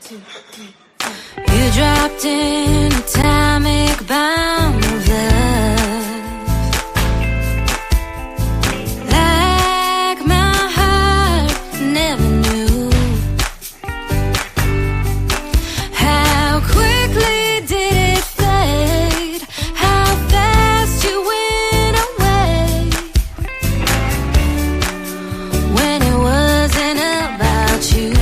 You dropped in atomic bomb of love, like my heart never knew. How quickly did it fade? How fast you went away when it wasn't about you.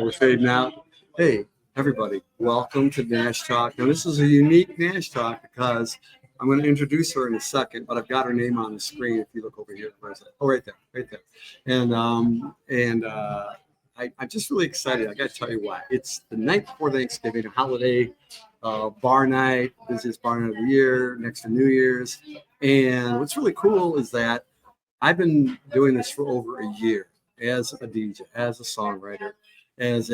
We're fading out. Hey, everybody, welcome to Nash Talk. Now, this is a unique Nash Talk because I'm going to introduce her in a second, but I've got her name on the screen. If you look over here, oh, right there. And I'm just really excited. I got to tell you why. It's the night before Thanksgiving, a holiday bar night, busiest bar night of the year, next to New Year's. And what's really cool is that I've been doing this for over a year as a DJ, as a songwriter, as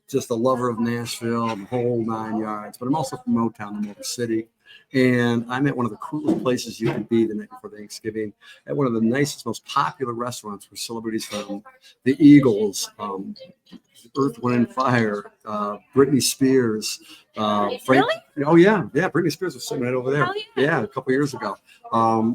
just a lover of Nashville, the whole 9 yards. But I'm also from Motown, the Motor City. And I'm at one of the coolest places you can be the night before Thanksgiving, at one of the nicest, most popular restaurants where celebrities from the Eagles, Earth, Wind, and Fire, Britney Spears. Frank, really? Oh, yeah. Britney Spears was sitting right over there. Yeah, a couple years ago.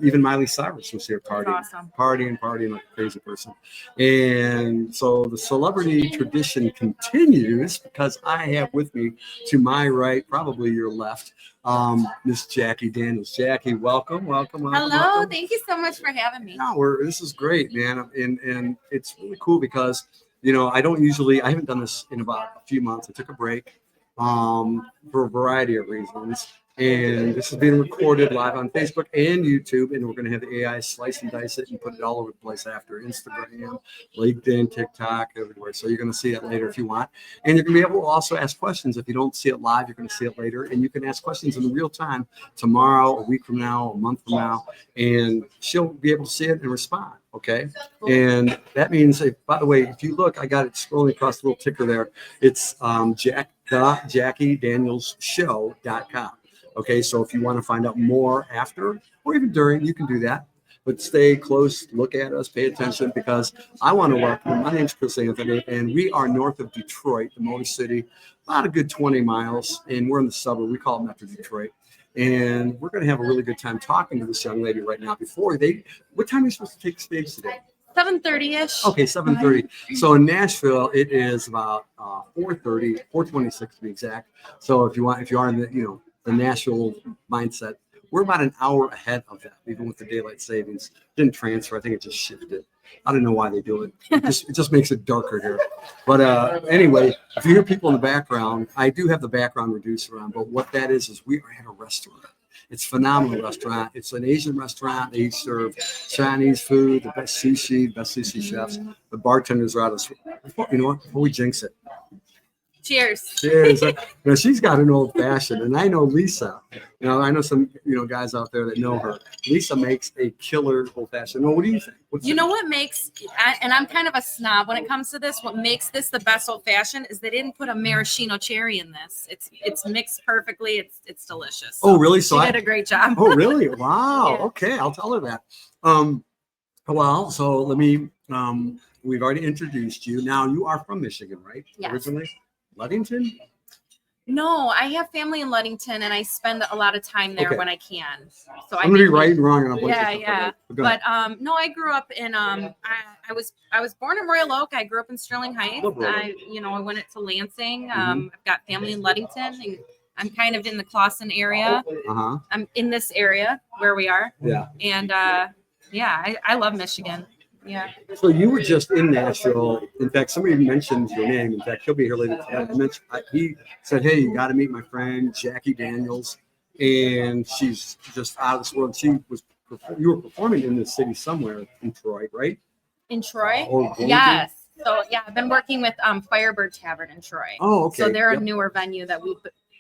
Even Miley Cyrus was here partying, awesome. partying like a crazy person. And so the celebrity tradition continues because I have with me to my right, probably your left, Miss Jacki Daniels. Jacki, welcome. Hello, welcome. Thank you so much for having me. No, this is great, man. And it's really cool because, I haven't done this in about a few months. I took a break for a variety of reasons. And this is being recorded live on Facebook and YouTube. And we're going to have the AI slice and dice it and put it all over the place after Instagram, LinkedIn, TikTok, everywhere. So you're going to see it later if you want. And you're going to be able to also ask questions. If you don't see it live, you're going to see it later. And you can ask questions in real time tomorrow, a week from now, a month from now. And she'll be able to see it and respond. Okay. And that means, by the way, if you look, I got it scrolling across the little ticker there. It's JackiDanielsShow.com. Okay, so if you want to find out more after or even during, you can do that. But stay close, look at us, pay attention, because I want to welcome. My name's Chris Anthony, and we are north of Detroit, the Motor City, about a good 20 miles, and we're in the suburb. We call it Metro Detroit. And we're going to have a really good time talking to this young lady right now. What time are you supposed to take stage today? 7:30ish. Okay, 7:30. So in Nashville, it is about 4:30, 4:26 to be exact. So if you are in the Nashville mindset, we're about an hour ahead of that, even with the daylight savings. Didn't transfer. I think it just shifted. I don't know why they do it. It just makes it darker here. But anyway, if you hear people in the background, I do have the background reducer on. But what that is we are at a restaurant. It's a phenomenal restaurant. It's an Asian restaurant. They serve Chinese food, the best sushi chefs. The bartenders are out of. You know what? Before we jinx it. Cheers. Now she's got an old fashioned, and I know Lisa. I know some guys out there that know her. Lisa makes a killer old fashioned. Well, what do you think? What makes, and I'm kind of a snob when it comes to this. What makes this the best old fashioned is they didn't put a maraschino cherry in this. It's mixed perfectly. It's delicious. Oh, really? So she did a great job. Oh, really? Wow. Yeah. Okay, I'll tell her that. Well, so let me. We've already introduced you. Now you are from Michigan, right? Yes. Originally. Ludington? No, I have family in Ludington, and I spend a lot of time there when I can. So I'm gonna be right and wrong on a bunch of stuff. Yeah. But no, I grew up in I was born in Royal Oak. I grew up in Sterling Heights. I went to Lansing. I've got family in Ludington, and I'm kind of in the Clawson area. Uh-huh. I'm in this area where we are. Yeah. And I love Michigan. Yeah. So you were just in Nashville. In fact, somebody mentioned your name. In fact, he'll be here later today. He said, "Hey, you got to meet my friend Jacki Daniels," and she's just out of this world. You were performing in the city somewhere in Troy, right? In Troy? Or going to? Yes. So yeah, I've been working with Firebird Tavern in Troy. Oh, okay. So they're Yep. a newer venue that we've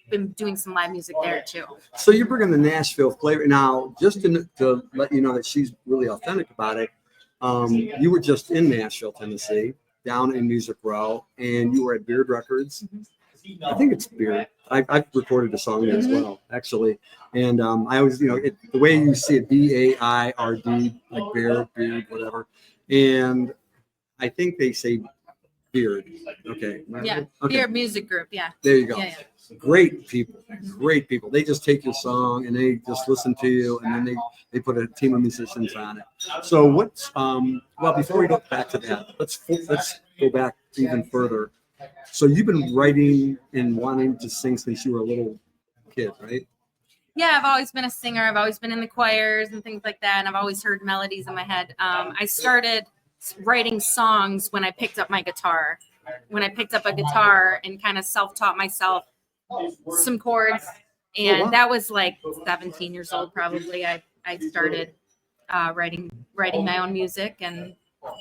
been doing some live music there too. So you're bringing the Nashville flavor now. Just to let you know that she's really authentic about it. You were just in Nashville, Tennessee, down in Music Row, and you were at Beard Records. I think it's Beard. I've recorded a song there as well, actually. And I always, the way you see it, Baird, like Beard, whatever. And I think they say Beard. Okay. Yeah. Okay. Beard Music Group. Yeah. There you go. Yeah. Great people. They just take your song and they just listen to you, and then they put a team of musicians on it. So what's before we go back to that, let's go back even further. So you've been writing and wanting to sing since you were a little kid, right? Yeah, I've always been a singer. I've always been in the choirs and things like that, and I've always heard melodies in my head. I started writing songs when I picked up my guitar. When I picked up a guitar and kind of self-taught myself some chords, and that was like 17 years old probably. I started writing my own music and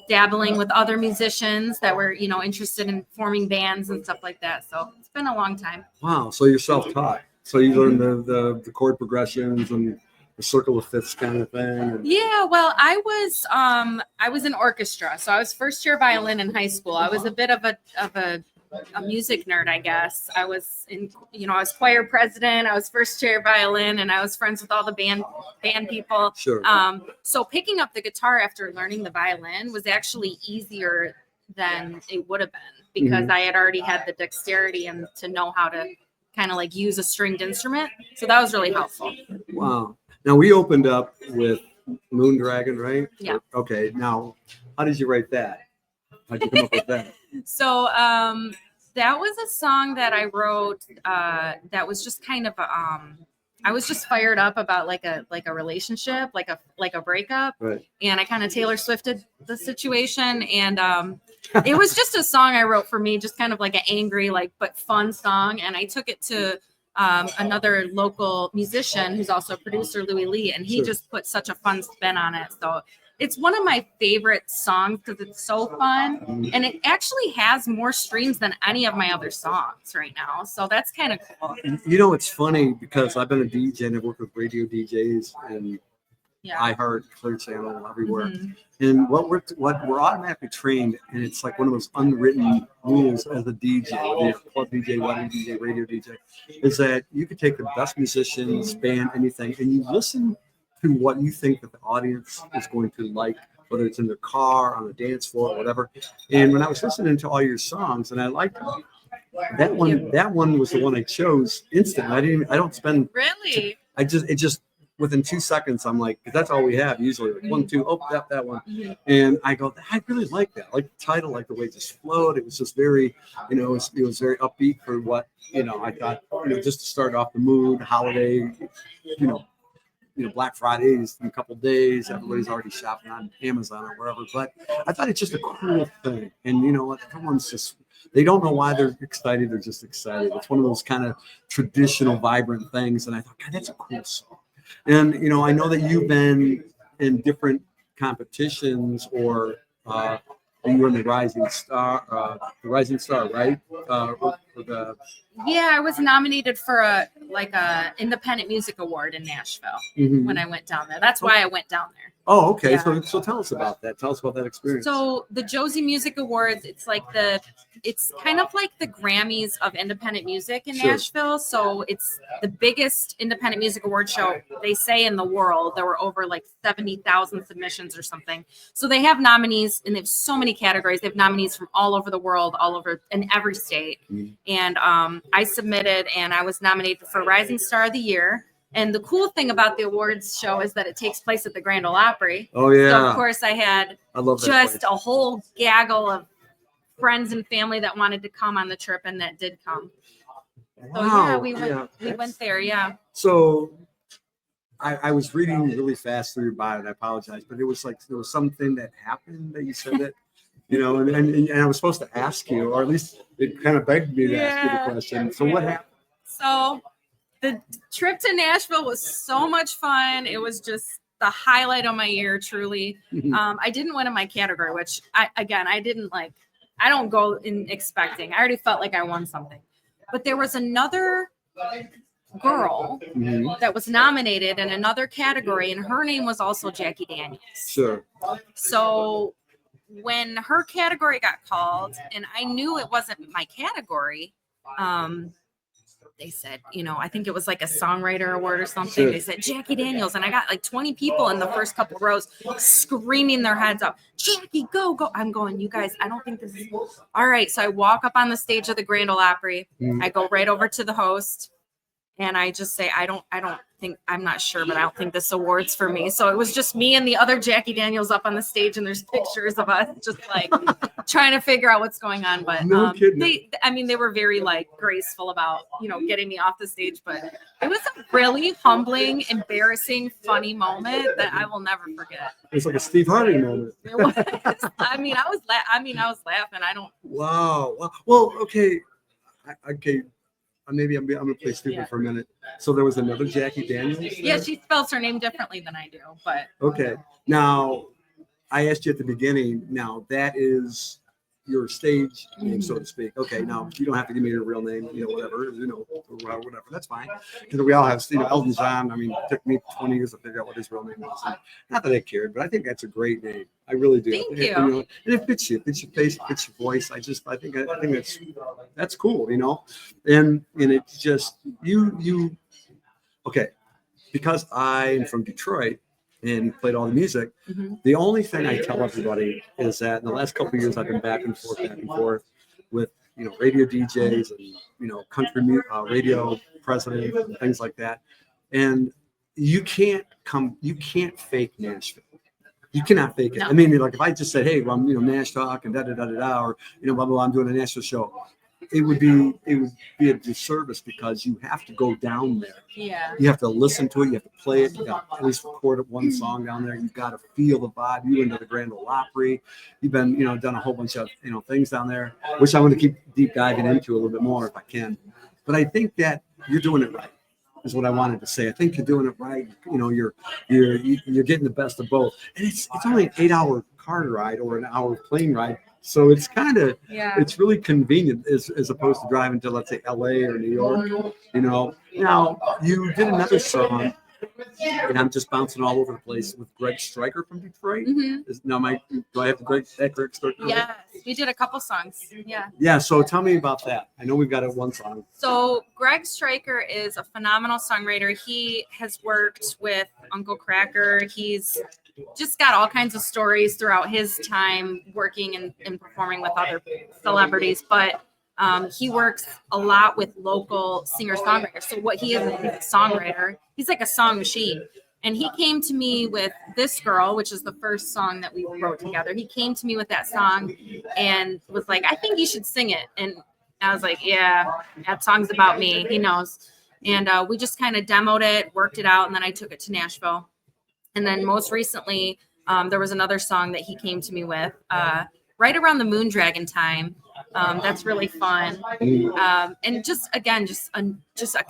dabbling with other musicians that were interested in forming bands and stuff like that. So it's been a long time. Wow. So you're self-taught. So you learned the chord progressions and the circle of fifths kind of thing. Yeah, well, I was in orchestra, so I was first year violin in high school. I was a bit of a music nerd, I guess. I was I was choir president. I was first chair violin, and I was friends with all the band people. Sure. So picking up the guitar after learning the violin was actually easier than it would have been because I had already had the dexterity and to know how to kind of like use a stringed instrument. So that was really helpful. Wow. Now we opened up with Moon Dragon, right? Yeah. Okay. Now, how did you write that? How'd you come up with that? So that was a song that I wrote that was just kind of I was just fired up about like a relationship, like a breakup, Right. And I kind of Taylor Swifted the situation, and it was just a song I wrote for me, just kind of like an angry but fun song, and I took it to another local musician who's also a producer, Louis Lee, and he Sure. just put such a fun spin on it. So it's one of my favorite songs because it's so fun, and it actually has more streams than any of my other songs right now. So that's kind of cool. It's funny because I've been a DJ and I've worked with radio DJs and iHeart, Clear Channel, everywhere. And what we're automatically trained, and it's like one of those unwritten rules as a DJ, whether you're a club DJ, wedding DJ, radio DJ, is that you could take the best musicians, band, anything, and you listen to what you think that the audience is going to like, whether it's in their car, on the dance floor, or whatever. And when I was listening to all your songs, and I liked them, that one was the one I chose instantly. I don't spend. Really? It just within 2 seconds, I'm like, because that's all we have usually. Like 1, 2, oh, that one. And I go, I really like that. Like the title, like the way it just flowed. It was just very, it was very upbeat for what, I thought, just to start off the mood, holiday, Black Fridays in a couple days. Everybody's already shopping on Amazon or wherever. But I thought it's just a cool thing. And everyone's just, they don't know why they're excited. They're just excited. It's one of those kind of traditional, vibrant things. And I thought, God, that's a cool song. And, I know that you've been in different competitions or you were in the Rising Star, right? Yeah, I was nominated for a independent music award in Nashville when I went down there. That's why I went down there. Oh, okay. Yeah. So tell us about that. Tell us about that experience. So the Josie Music Awards, it's kind of like the Grammys of independent music in Sure. Nashville. So it's the biggest independent music award show, they say, in the world. There were over 70,000 submissions or something. So they have nominees, and they have so many categories. They have nominees from all over the world, all over in every state. And I submitted, and I was nominated for Rising Star of the Year. And the cool thing about the awards show is that it takes place at the Grand Ole Opry. Oh, yeah. So, of course, I love that just place. a whole gaggle of friends and family that wanted to come on the trip and that did come. So yeah, we went there. Yeah. So I was reading really fast through your bio, and I apologize, but it was like there was something that happened that you said that, and I was supposed to ask you, or at least it kind of begged me to ask you the question. So what happened? So the trip to Nashville was so much fun. It was just the highlight of my year, truly. I didn't win in my category, which I didn't like. I don't go in expecting. I already felt like I won something. But there was another girl that was nominated in another category, and her name was also Jacki Daniels. Sure. So when her category got called, and I knew it wasn't my category, they said, I think it was like a songwriter award or something. Sure. They said Jacki Daniels, and I got like 20 people in the first couple rows screaming their heads up, Jacki, go, go. I'm going, you guys, I don't think this is all right. So I walk up on the stage of the Grand Ole Opry. I go right over to the host, and I just say, I'm not sure, but I don't think this award's for me. So it was just me and the other Jacki Daniels up on the stage, and there's pictures of us just like trying to figure out what's going on. But no kidding. they were very like graceful about, getting me off the stage, but it was a really humbling, embarrassing, funny moment that I will never forget. It's like a Steve Harvey moment. It was, I was laughing. I don't. Wow. Well, okay. Maybe I'm going to play stupid for a minute. So there was another Jacki Daniels there? Yeah, she spells her name differently than I do, but. Okay. Now, I asked you at the beginning. Now, that is your stage name, so to speak. Okay. Now, you don't have to give me your real name, whatever, whatever. That's fine. Because we all have, Elton John. I mean, it took me 20 years to figure out what his real name was. And not that I cared, but I think that's a great name. I really do. Thank you. And it fits you. It fits your face. It fits your voice. I think that's cool, and it's just you. Okay, because I am from Detroit and played all the music. The only thing I tell everybody is that in the last couple of years I've been back and forth with radio DJs and country radio presidents and things like that, and you can't fake Nashville. You cannot fake it. No. I mean, like if I just said, "Hey, well, I'm Nash Talk and or blah blah blah, I'm doing a Nashville show," it would be a disservice because you have to go down there. Yeah. You have to listen to it. You have to play it. You got to at least record one song down there. You've got to feel the vibe. You into the Grand Ole Opry. You've been done a whole bunch of things down there, which I want to keep deep diving into a little bit more if I can. But I think that you're doing it right. Is what I wanted to say. I think you're doing it right. You're getting the best of both, and it's only an 8-hour car ride or an hour plane ride, so it's kind of it's really convenient as opposed to driving to, let's say, LA or New York. Now you did another song, and I'm just bouncing all over the place with Greg Stryker from Detroit. Do I have to Greg Stryker? Yes, we did a couple songs. Yeah. So tell me about that. I know we've got one song. So Greg Stryker is a phenomenal songwriter. He has worked with Uncle Kracker. He's just got all kinds of stories throughout his time working and performing with other celebrities, but he works a lot with local singer-songwriters. So what he is, he's a songwriter. He's like a song machine. And he came to me with This Girl, which is the first song that we wrote together. He came to me with that song and was like, I think you should sing it. And I was like, yeah, that song's about me. He knows. And we just kind of demoed it, worked it out, and then I took it to Nashville. And then most recently, there was another song that he came to me with right around the Moondragon time. That's really fun. And just a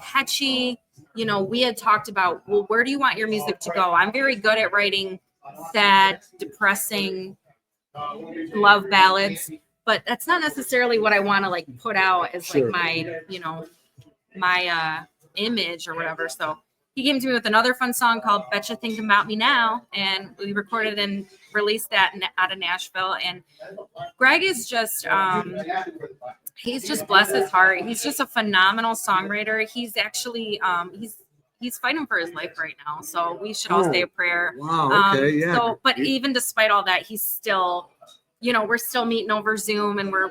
catchy, we had talked about, well, where do you want your music to go? I'm very good at writing sad, depressing love ballads, but that's not necessarily what I want to like put out as like my, my image or whatever. So he came to me with another fun song called Betcha Thinking About Me Now, and we recorded and released that out of Nashville. And Greg is just, he's just bless his heart. He's just a phenomenal songwriter. He's actually, he's fighting for his life right now. So we should all say a prayer. Wow. Okay. Yeah. So, but even despite all that, he's still, we're still meeting over Zoom and we're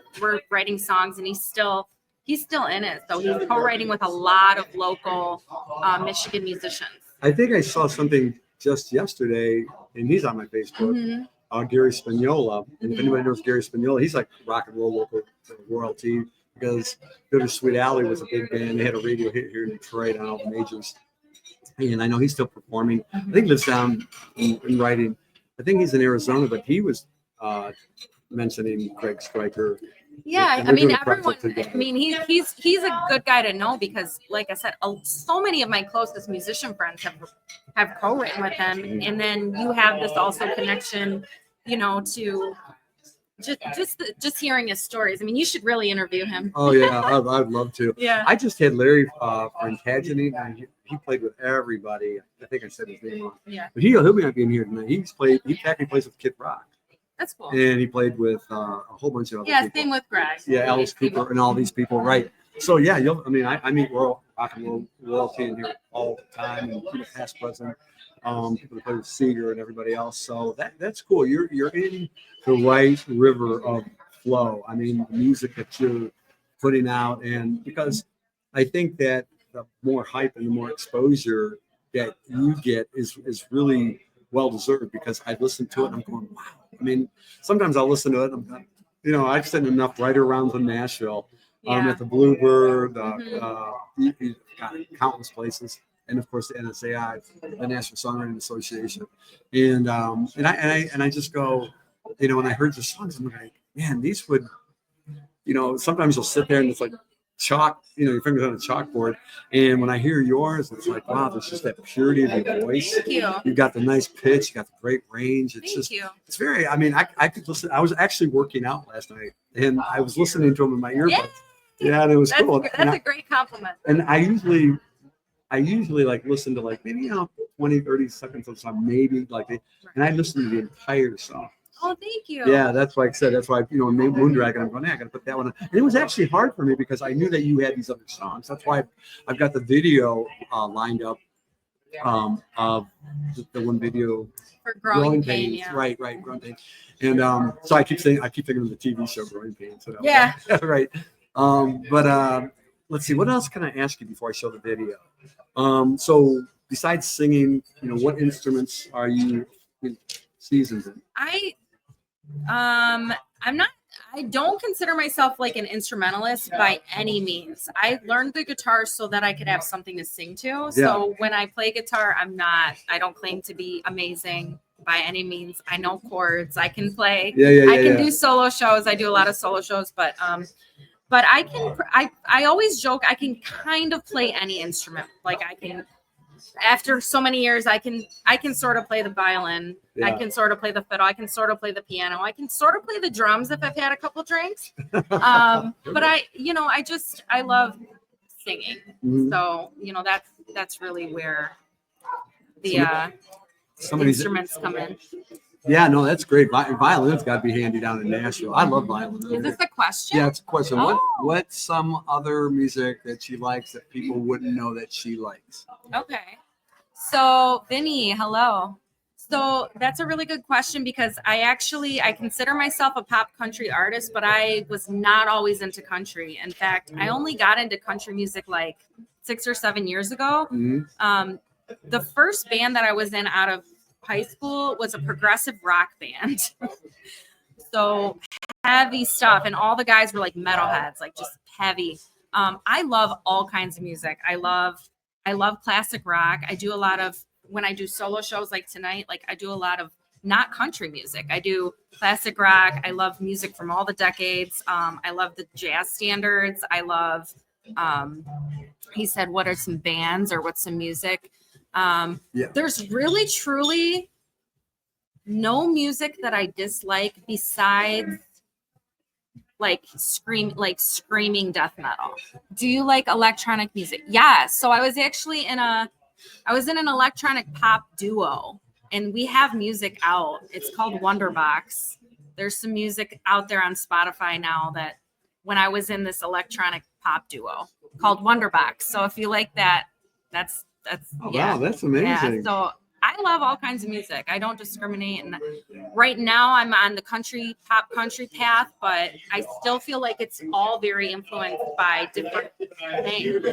writing songs, and he's still in it. So he's co-writing with a lot of local Michigan musicians. I think I saw something just yesterday, and he's on my Facebook. Gary Spagnola. And if anybody knows Gary Spagnola, he's like rock and roll local royalty, because Bittersweet Alley was a big band. They had a radio hit here in Detroit on all the majors. And I know he's still performing. I think he lives down in Writing. I think he's in Arizona, but he was mentioning Craig Stryker. Yeah, And I we're mean doing a project everyone. I together. mean he's a good guy to know because, like I said, so many of my closest musician friends have co-written with him, and then you have this also connection, to just hearing his stories. I mean, you should really interview him. Oh yeah, I'd love to. Yeah. I just had Larry Frantagini, and he played with everybody. I think I said his name wrong. Yeah, But he'll be in here tonight. He actually plays with Kid Rock, that's cool. and he played with a whole bunch of other Yeah, people. same with Greg. Yeah, Alice Cooper and all these people, right? So yeah, I meet rock and roll royalty in here all the time, and people past, present, people that play with Seeger and everybody else. So that's cool. You're in the right river of flow. I mean, the music that you're putting out, and because I think that the more hype and the more exposure that you get is really well deserved, because I listen to it and I'm going, wow. I mean, sometimes I'll listen to it and I'm, I've seen enough writer rounds in Nashville, at the Bluebird, countless places, and of course the NSAI, the National Songwriting Association, and I just go, when I heard the songs, I'm like, man, these would, sometimes you'll sit there and it's like chalk, your fingers on a chalkboard, and when I hear yours, it's like, wow, there's just that purity of your voice. Thank you. You've got the nice pitch, you got the great range. It's Thank you. it's very, I could listen. I was actually working out last night and I was listening to them in my earbuds. Yeah, and it was cool. That's a great compliment. And I usually like listen to like maybe 20, 30 seconds of a song, maybe and I listen to the entire song. Oh, thank you. Yeah, that's why I said, that's why, Moondragon, I'm going, I got to put that one on. And it was actually hard for me because I knew that you had these other songs. That's why I've got the video lined up of the one video. For Growing Pain, Pains. yeah. Right, Growing Pain. And so I keep thinking of the TV show Growing Pains. So Yeah. right. But let's see, what else can I ask you before I show the video? So besides singing, what instruments are you seasoned in? I don't consider myself like an instrumentalist by any means. I learned the guitar so that I could have something to sing to. So when I play guitar, I don't claim to be amazing by any means. I know chords, I can play. I can do solo shows. I do a lot of solo shows, but I always joke I can kind of play any instrument. Like I can, after so many years, I can sort of play the violin. Yeah. I can sort of play the fiddle. I can sort of play the piano. I can sort of play the drums if I've had a couple drinks. But I love singing. Mhm. So, that's really where the instruments come in. Yeah, no, that's great. Violin's got to be handy down in Nashville. I love violin. Is this a question? Yeah, it's a question. Oh. What's some other music that she likes that people wouldn't know that she likes? Okay. So, Vinny, hello. So that's a really good question because I consider myself a pop country artist, but I was not always into country. In fact, I only got into country music like 6 or 7 years ago. Mm-hmm. The first band that I was in out of high school was a progressive rock band. So heavy stuff. And all the guys were like metalheads, like just heavy. I love all kinds of music. I love classic rock. I do a lot of, when I do solo shows like tonight, like I do a lot of not country music. I do classic rock. I love music from all the decades. I love the jazz standards. I love, he said, what are some bands or what's some music? There's really, truly no music that I dislike besides like screaming death metal. Do you like electronic music? Yeah. So I was actually in an electronic pop duo, and we have music out. It's called Wonderbox. There's some music out there on Spotify now that when I was in this electronic pop duo called Wonderbox. So if you like that, that's Wow, that's amazing. Yeah, so I love all kinds of music. I don't discriminate. And right now I'm on the pop country path, but I still feel like it's all very influenced by different things.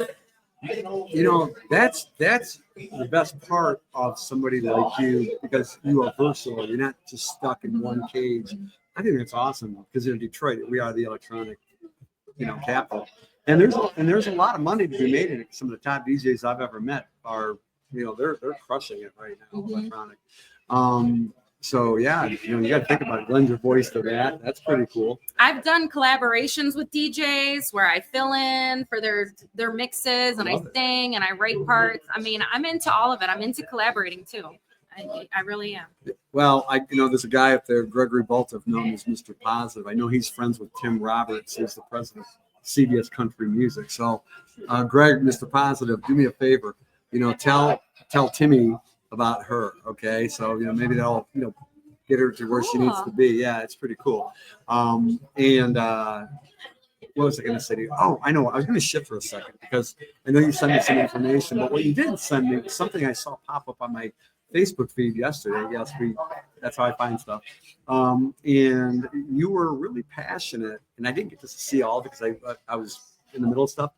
That's the best part of somebody like you, because you are versatile. You're not just stuck in one cage. I think that's awesome because in Detroit, we are the electronic capital. And there's a lot of money to be made in it. Some of the top DJs I've ever met are, they're crushing it right now, electronic. So yeah, you got to think about it. Lend your voice to that. That's pretty cool. I've done collaborations with DJs where I fill in for their mixes and I sing and I write parts. I mean, I'm into all of it. I'm into collaborating too. I really am. Well, there's a guy up there, Gregory Baltoff, known as Mr. Positive. I know he's friends with Tim Roberts, who's the president of CBS Country Music. So, Greg, Mr. Positive, do me a favor. Tell Timmy about her. Okay, so maybe that'll get her to where she needs to be. Yeah, it's pretty cool. And what was I going to say to you? Oh, I know. I was going to shift for a second because I know you sent me some information, but what you didn't send me was something I saw pop up on my Facebook feed yesterday. Yes, that's how I find stuff. And you were really passionate, and I didn't get to see all because I was in the middle of stuff.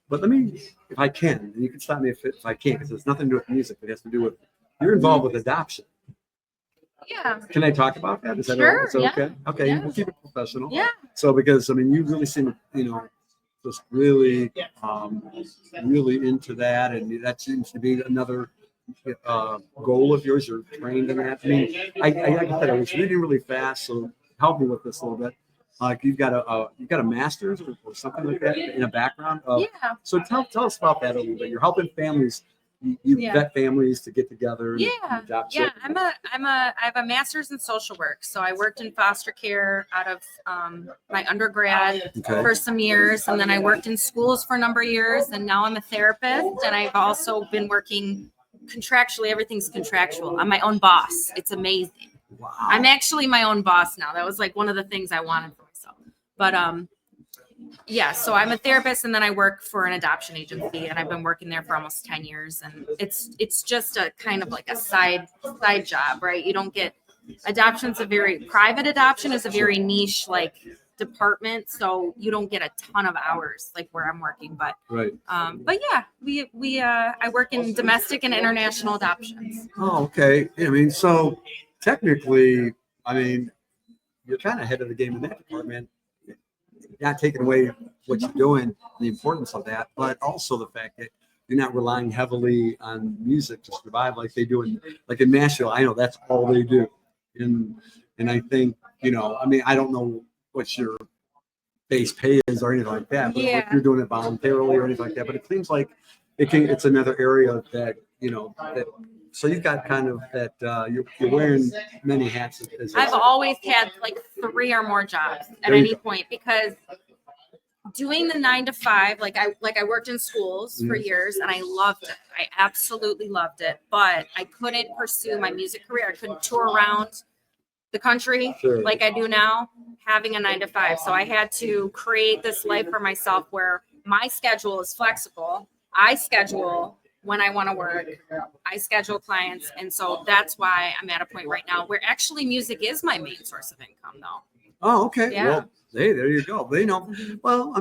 But let me, if I can, and you can stop me if I can't, because it's nothing to do with music. It has to do with you're involved with adoption. Yeah. Can I talk about that? Is that sure? Is that okay? Okay, Yeah. We'll keep it professional. Yeah. So because you really seem just really really into that, and that seems to be another goal of yours. You're trained in that. I mean, like I said, I was reading really fast, so help me with this a little bit. Like you've got a master's or something like that in a background. Yeah. So tell us about that a little bit. You're helping families. You vet families to get together. And adopt children. I have a master's in social work. So I worked in foster care out of my undergrad for some years, and then I worked in schools for a number of years, and now I'm a therapist, and I've also been working contractually. Everything's contractual. I'm my own boss. It's amazing. Wow. I'm actually my own boss now. That was like one of the things I wanted for myself. But yeah, so I'm a therapist, and then I work for an adoption agency, and I've been working there for almost 10 years. And it's just a kind of like a side job, right? You don't get adoption's a very private adoption is a very niche like department, so you don't get a ton of hours like where I'm working. But yeah, I work in domestic and international adoptions. Oh, okay. I mean, so technically, you're kind of ahead of the game in that department. Not taking away what you're doing, the importance of that, but also the fact that you're not relying heavily on music to survive like they do in Nashville. I know that's all they do, and I think I don't know what your base pay is or anything like that, but if you're doing it voluntarily or anything like that. But it seems like it's another area that so you've got kind of that you're wearing many hats. I've always had like 3 or more jobs at any point, because doing the 9 to 5, like I worked in schools for years, and I loved it. I absolutely loved it, but I couldn't pursue my music career. I couldn't tour around the country like I do now, having a 9 to 5. So I had to create this life for myself where my schedule is flexible. I schedule when I want to work. I schedule clients. And so that's why I'm at a point right now where actually music is my main source of income, though. Oh, okay. Yeah. Well, hey, there you go. Well,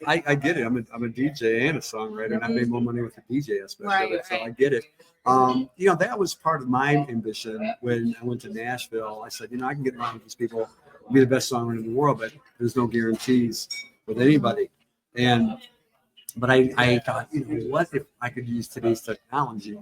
I get it. I'm a DJ and a songwriter, and I made more money with the DJ aspect of it, so I get it. That was part of my ambition when I went to Nashville. I said, I can get around with these people, be the best songwriter in the world, but there's no guarantees with anybody. But I thought, what if I could use today's technology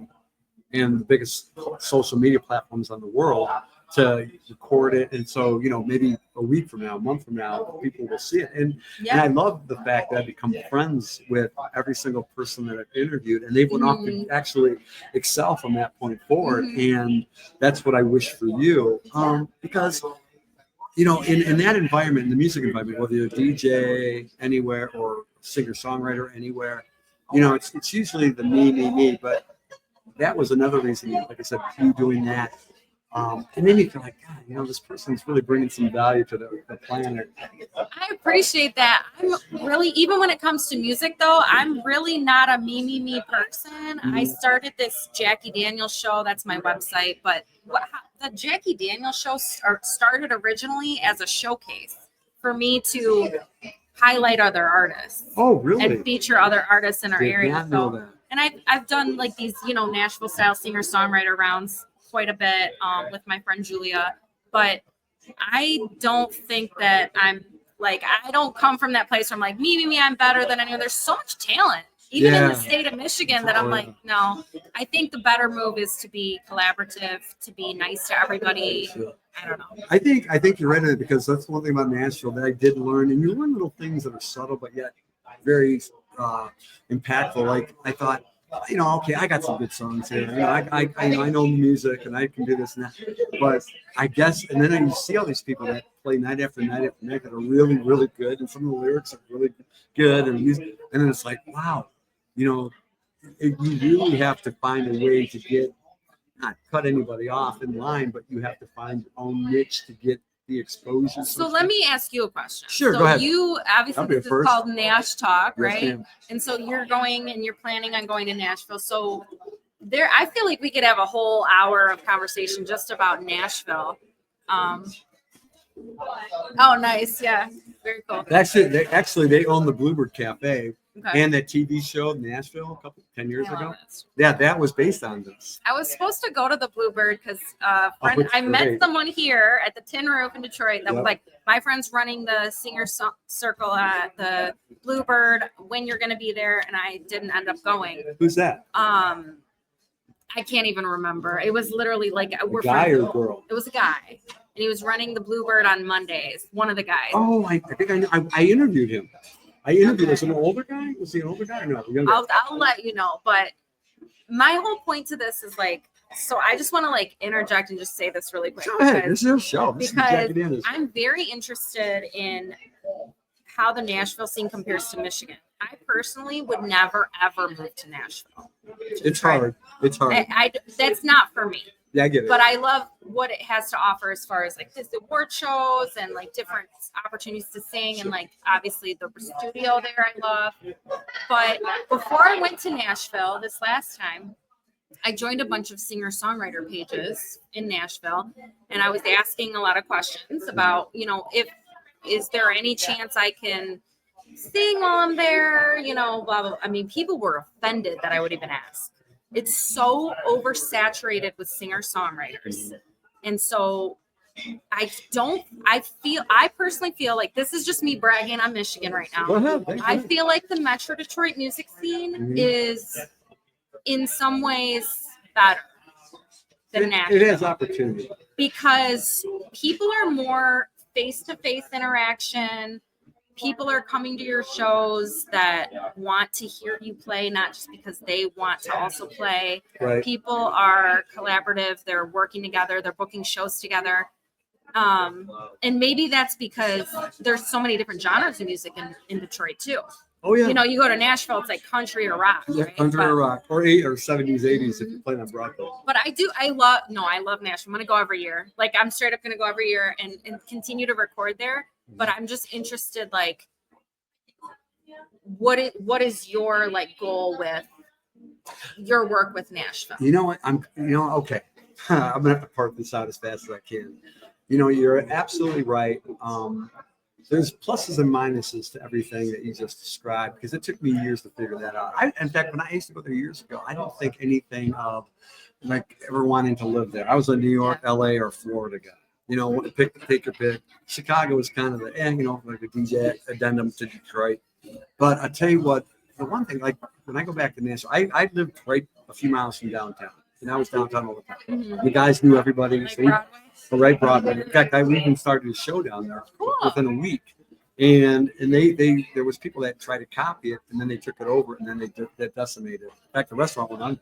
and the biggest social media platforms on the world to record it, and so maybe a week from now, a month from now, people will see it. And I love the fact that I become friends with every single person that I've interviewed, and they've went off to actually excel from that point forward. And that's what I wish for you, because in that environment, in the music environment, whether you're a DJ anywhere or singer-songwriter anywhere, it's usually the me, but that was another reason, like I said, you doing that. And then you feel like, God, this person's really bringing some value to the planet. I appreciate that. I'm really, even when it comes to music, though, I'm really not a me person. I started this Jacki Daniels show. That's my website. But the Jacki Daniels show started originally as a showcase for me to highlight other artists. Oh, really? And feature other artists in our area. Not know that. And I've done like these, Nashville style singer-songwriter rounds quite a bit with my friend Julia, but I don't think that I'm Like, I don't come from that place where I'm like, me, I'm better than anyone. There's so much talent, even in the state of Michigan, that I'm like, no. I think the better move is to be collaborative, to be nice to everybody. I don't know. I think you're right in it, because that's one thing about Nashville that I did learn, and you learn little things that are subtle but yet very impactful. Like, I thought, okay, I got some good songs here. I know music and I can do this and that. But I guess, and then you see all these people that play night after night after night that are really, really good, and some of the lyrics are really good, and then it's like, wow, you really have to find a way to get, not cut anybody off in line, but you have to find your own niche to get the exposure. So let me ask you a question. Sure, so go ahead. You obviously, this is called Nash Talk, right? Yes, ma'am. And so you're going and you're planning on going to Nashville. So I feel like we could have a whole hour of conversation just about Nashville. Oh, nice. Yeah. Very cool. That's it. They own the Bluebird Cafe. Okay. And that TV show Nashville 10 years ago. Yeah, that was based on this. I was supposed to go to the Bluebird because I met someone here at the Tin Roof in Detroit that was like, my friend's running the singer circle at the Bluebird. When you're going to be there, and I didn't end up going. Who's that? I can't even remember. It was literally like a guy or girl? It was a guy, and he was running the Bluebird on Mondays. One of the guys. Oh, I think I know. I interviewed him. Was an older guy? Was he an older guy or no? I'll let you know. But my whole point to this is like, so I just want to like interject and just say this really quick. Go ahead. This is your show. Because I'm very interested in how the Nashville scene compares to Michigan. I personally would never ever move to Nashville. It's hard. It's hard. That's not for me. Yeah, I get it. But I love what it has to offer as far as like this award shows and like different opportunities to sing, and like obviously the studio there I love. But before I went to Nashville this last time, I joined a bunch of singer-songwriter pages in Nashville, and I was asking a lot of questions about, is there any chance I can sing while I'm there? Blah, blah, blah. I mean, people were offended that I would even ask. It's so oversaturated with singer-songwriters. And so I personally feel like, this is just me bragging on Michigan right now. I feel like the Metro Detroit music scene is in some ways better than Nashville. It has opportunity. Because people are more face-to-face interaction. People are coming to your shows that want to hear you play, not just because they want to also play. Right. People are collaborative. They're working together. They're booking shows together. And maybe that's because there's so many different genres of music in Detroit too. Oh yeah. You go to Nashville, it's like country or rock. Yeah, right? country or rock, or 70s, 80s if you're playing on Broadway. But I love Nashville. I'm gonna go every year. Like, I'm straight up gonna go every year and continue to record there. But I'm just interested, like, what is your like goal with your work with Nashville? You know what? Okay. I'm gonna have to park this out as fast as I can. You're absolutely right. There's pluses and minuses to everything that you just described, because it took me years to figure that out. In fact, when I used to go there years ago, I didn't think anything of like ever wanting to live there. I was a New York, LA, or Florida guy. Take your pick. Chicago was kind of like a DJ addendum to Detroit. But I tell you what, the one thing, like when I go back to Nashville, I lived right a few miles from downtown, and I was downtown all the time. Mm-hmm. The guys knew everybody. Like Broadway? Right, Broadway. In fact, we even started a show down there within a week. And there was people that tried to copy it, and then they took it over, and then they decimated it. In fact, the restaurant went under,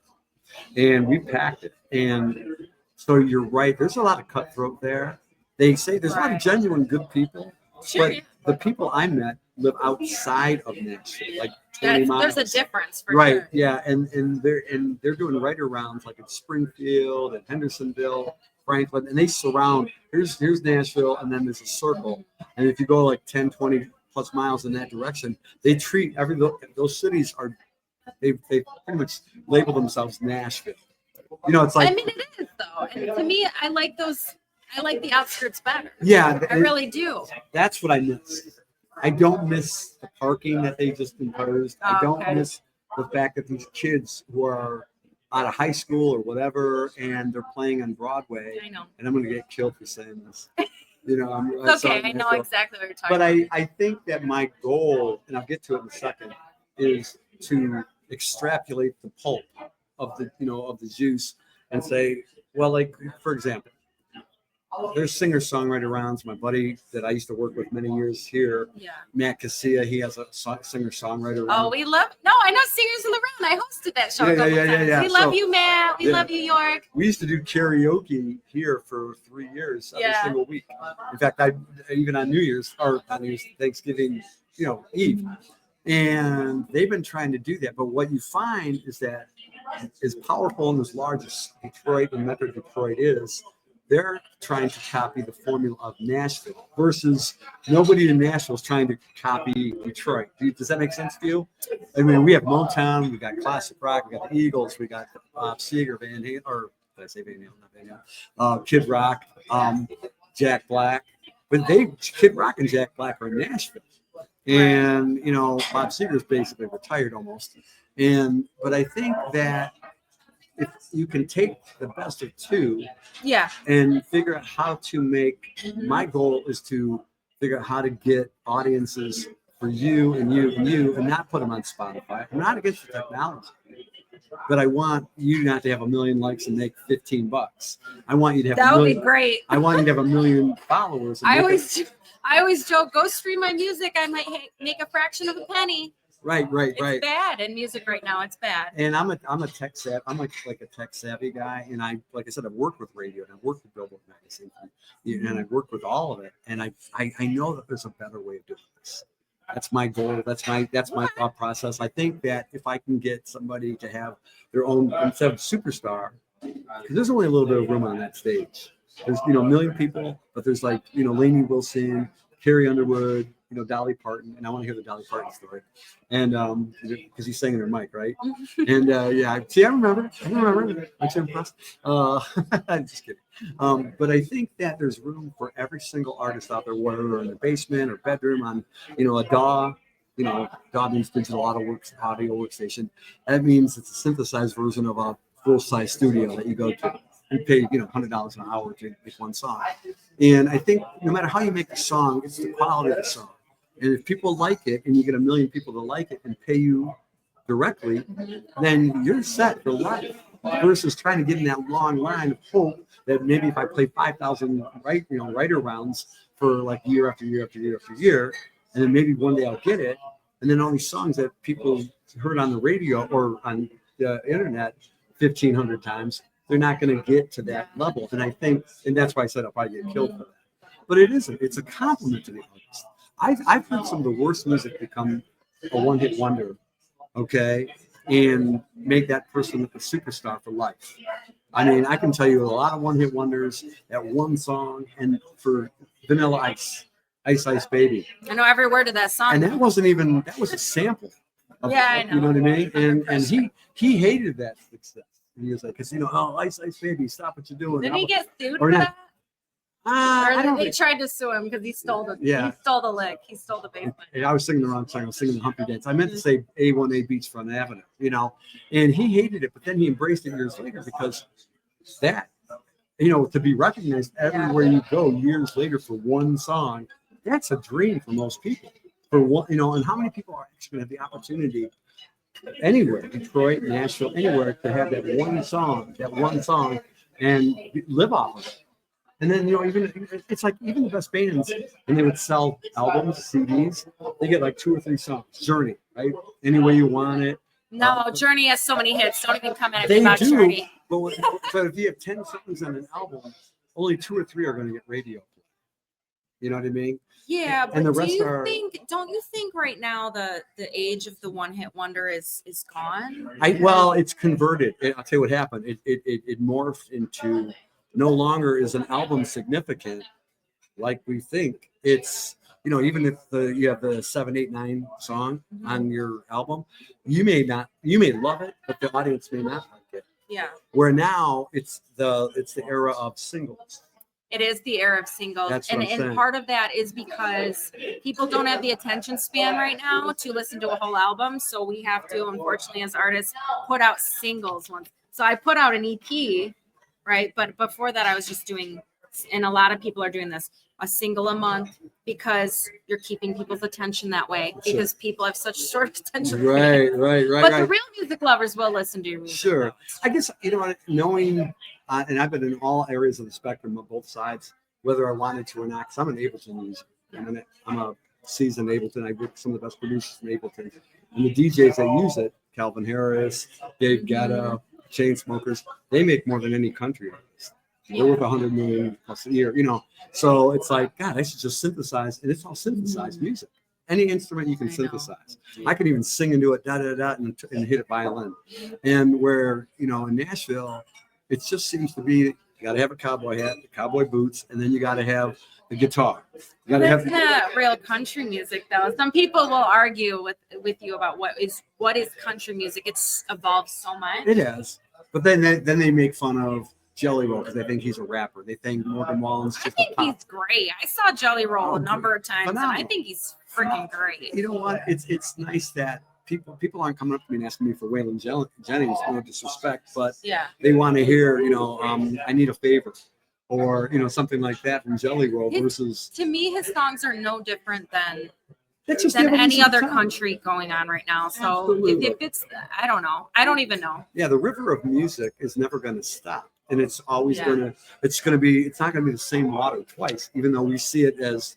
and we packed it. And so you're right. There's a lot of cutthroat there. They say there's a lot of genuine good people, but the people I met live outside of Nashville, like 20 miles. There's a difference, for right? Sure. Yeah, and they're doing writer rounds like in Springfield and Hendersonville, Franklin, and they surround. Here's Nashville, and then there's a circle, and if you go like 10, 20 plus miles in that direction, they treat those cities are they pretty much label themselves Nashville. It's like, I mean, it is though, and to me, I like the outskirts better. Yeah, I really do. That's what I miss. I don't miss the parking that they just imposed. I don't miss the fact that these kids who are out of high school or whatever, and they're playing on Broadway. I know. And I'm going to get killed for saying this. You know, I'm It's okay. I know Nashville. exactly what you're talking But about. I think that my goal, and I'll get to it in a second, is to extrapolate the pulp of the of the juice and say, well, like for example, there's singer-songwriter rounds. My buddy that I used to work with many years here, Yeah. Matt Casilla, he has a singer-songwriter round. Oh, we love. No, I know Singers in the Round. I hosted that show a couple times. We love you, Matt. We love you, York. We used to do karaoke here for 3 years every single week. In fact, I even on New Year's or on New Year's Thanksgiving, Eve. And they've been trying to do that. But what you find is that as powerful and as large as Detroit and Metro Detroit is, they're trying to copy the formula of Nashville versus nobody in Nashville is trying to copy Detroit. Does that make sense to you? I mean, we have Motown, we got classic rock, we got the Eagles, we got Bob Seger, Van Halen, or did I say Van Halen? Not Van Halen. Kid Rock, Jack Black. But Kid Rock and Jack Black are in Nashville. And, Bob Seger's basically retired almost. But I think that if you can take the best of two and figure out how to make, my goal is to figure out how to get audiences for you and you and you and not put them on Spotify. I'm not against the technology, but I want you not to have 1 million likes and make $15. I want you to have that would be great. I want you to have 1 million followers. I always joke, go stream my music. I might make a fraction of a penny. Right. It's bad in music right now. It's bad. And I'm a tech savvy. I'm like a tech savvy guy. And like I said, I've worked with radio and I've worked with Billboard magazine and I've worked with all of it. And I know that there's a better way of doing this. That's my goal. That's my thought process. I think that if I can get somebody to have their own instead of superstar, because there's only a little bit of room on that stage. There's 1 million people, but there's like Lainey Wilson, Carrie Underwood, Dolly Parton, and I want to hear the Dolly Parton story, and because he's singing her mic, right? And I remember. Aren't you impressed? I'm just kidding. But I think that there's room for every single artist out there, whether they're in the basement or bedroom on, a DAW. DAW means digital audio workstation. That means it's a synthesized version of a full-size studio that you go to. You pay, $100 an hour to make one song. And I think no matter how you make the song, it's the quality of the song. And if people like it and you get 1 million people to like it and pay you directly, then you're set for life. Versus trying to get in that long line of hope that maybe if I play 5,000 writer rounds for like year after year after year after year, and then maybe one day I'll get it. And then all these songs that people heard on the radio or on the internet 1,500 times, they're not going to get to that level. And I think, and that's why I said I'll probably get killed for that. But it isn't. It's a compliment to the artist. I've heard some of the worst music become a one-hit wonder, okay, and make that person a superstar for life. I mean, I can tell you a lot of one-hit wonders, that one song, and for Vanilla Ice, Ice Ice Baby. I know every word of that song. And that was a sample. I know. You know what I mean? And he hated that success. And he was like, because Ice Ice Baby, stop what you're doing. Didn't he get sued or for not. that? Or they tried to sue him because he stole the he stole the lick. He stole the basement. I was singing the wrong song. I was singing the Humpty Dance. I meant to say A1A Beachfront Avenue, and he hated it, but then he embraced it years later because that, to be recognized everywhere you go years later for one song, that's a dream for most people. For one, and how many people are actually going to have the opportunity anywhere, Detroit, Nashville, anywhere, to have that one song and live off of it. And then, even it's like even the best bands, and they would sell albums, CDs, they get like 2 or 3 songs. Journey, right? Any Way You Want It. No, Journey has so many hits. Don't even come at me about Journey. But if you have 10 songs on an album, only 2 or 3 are going to get radio. You know what I mean? Yeah, and but the rest don't you think right now the age of the one-hit wonder is gone? It's converted. I'll tell you what happened. It morphed into no longer is an album significant like we think. It's, even if you have the 7, 8, 9 song on your album, you may love it, but the audience may not like it. Yeah. Where now it's the era of singles. It is the era of singles. And part of that is because people don't have the attention span right now to listen to a whole album. So we have to, unfortunately, as artists, put out singles once. So I put out an EP, right? But before that, I was just doing and a lot of people are doing this, a single a month, because you're keeping people's attention that way, because people have such short attention Right. But the real music lovers will listen to your music. Sure. Though. I guess, knowing, and I've been in all areas of the spectrum of both sides, whether I wanted to or not, because I'm an Ableton user. I'm a seasoned Ableton. I work with some of the best producers in Ableton. And the DJs that use it, Calvin Harris, Dave Guetta, Chainsmokers, they make more than any country artist. They're worth 100 million plus a year, So it's like, God, I should just synthesize, and it's all synthesized music. Any instrument you can synthesize. I can even sing into it, and hit it violin. And where, in Nashville, it just seems to be, you got to have a cowboy hat, the cowboy boots, and then you got to have the guitar. That's not real country music, though. Some people will argue with you about what is country music. It's evolved so much. It has. But then they make fun of Jelly Roll because they think he's a rapper. They think Morgan Wallen's just I think he's great. I saw Jelly Roll a number of times, phenomenal. And I think he's freaking great. You know what? It's nice that people aren't coming up to me and asking me for Waylon Jennings, no disrespect, but they want to hear, I need a favor, or something like that from Jelly Roll versus. To me, his songs are no different than any other country going on right now. So if it's, I don't know. I don't even know. Yeah, the river of music is never going to stop. And it's always it's not going to be the same water twice, even though we see it as,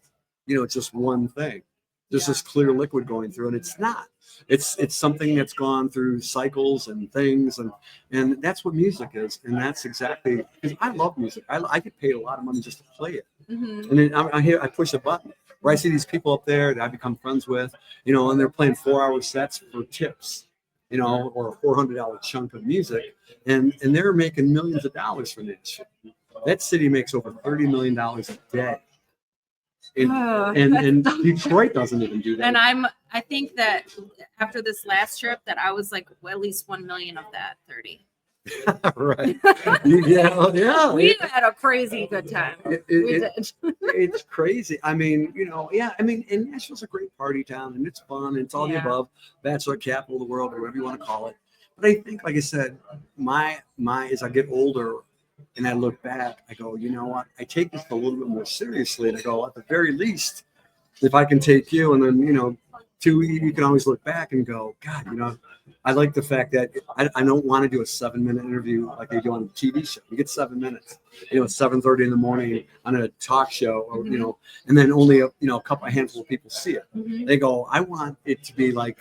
just one thing. There's this clear liquid going through, and it's not. It's something that's gone through cycles and things, and that's what music is. And that's exactly, because I love music. I get paid a lot of money just to play it. Mm-hmm. And then I push a button where I see these people up there that I become friends with, and they're playing 4-hour sets for tips. Or a $400 chunk of music, and they're making millions of dollars from that. That city makes over $30 million a day, and Detroit doesn't even do that. And I think that after this last trip, that I was like, well, at least 1 million of that 30. Right. Yeah. We had a crazy good time. We did. It's crazy. I mean, and Nashville's a great party town, and it's fun, and it's all the above, bachelor capital of the world, or whatever you want to call it. But I think, like I said, my as I get older and I look back, I go, you know what? I take this a little bit more seriously, and I go, at the very least, if I can take you, and then you can always look back and go, God, I like the fact that I don't want to do a 7-minute interview like they do on a TV show. You get 7 minutes, at 7:30 in the morning on a talk show, or, and then only a handful of people see it. Mm-hmm. They go, I want it to be like,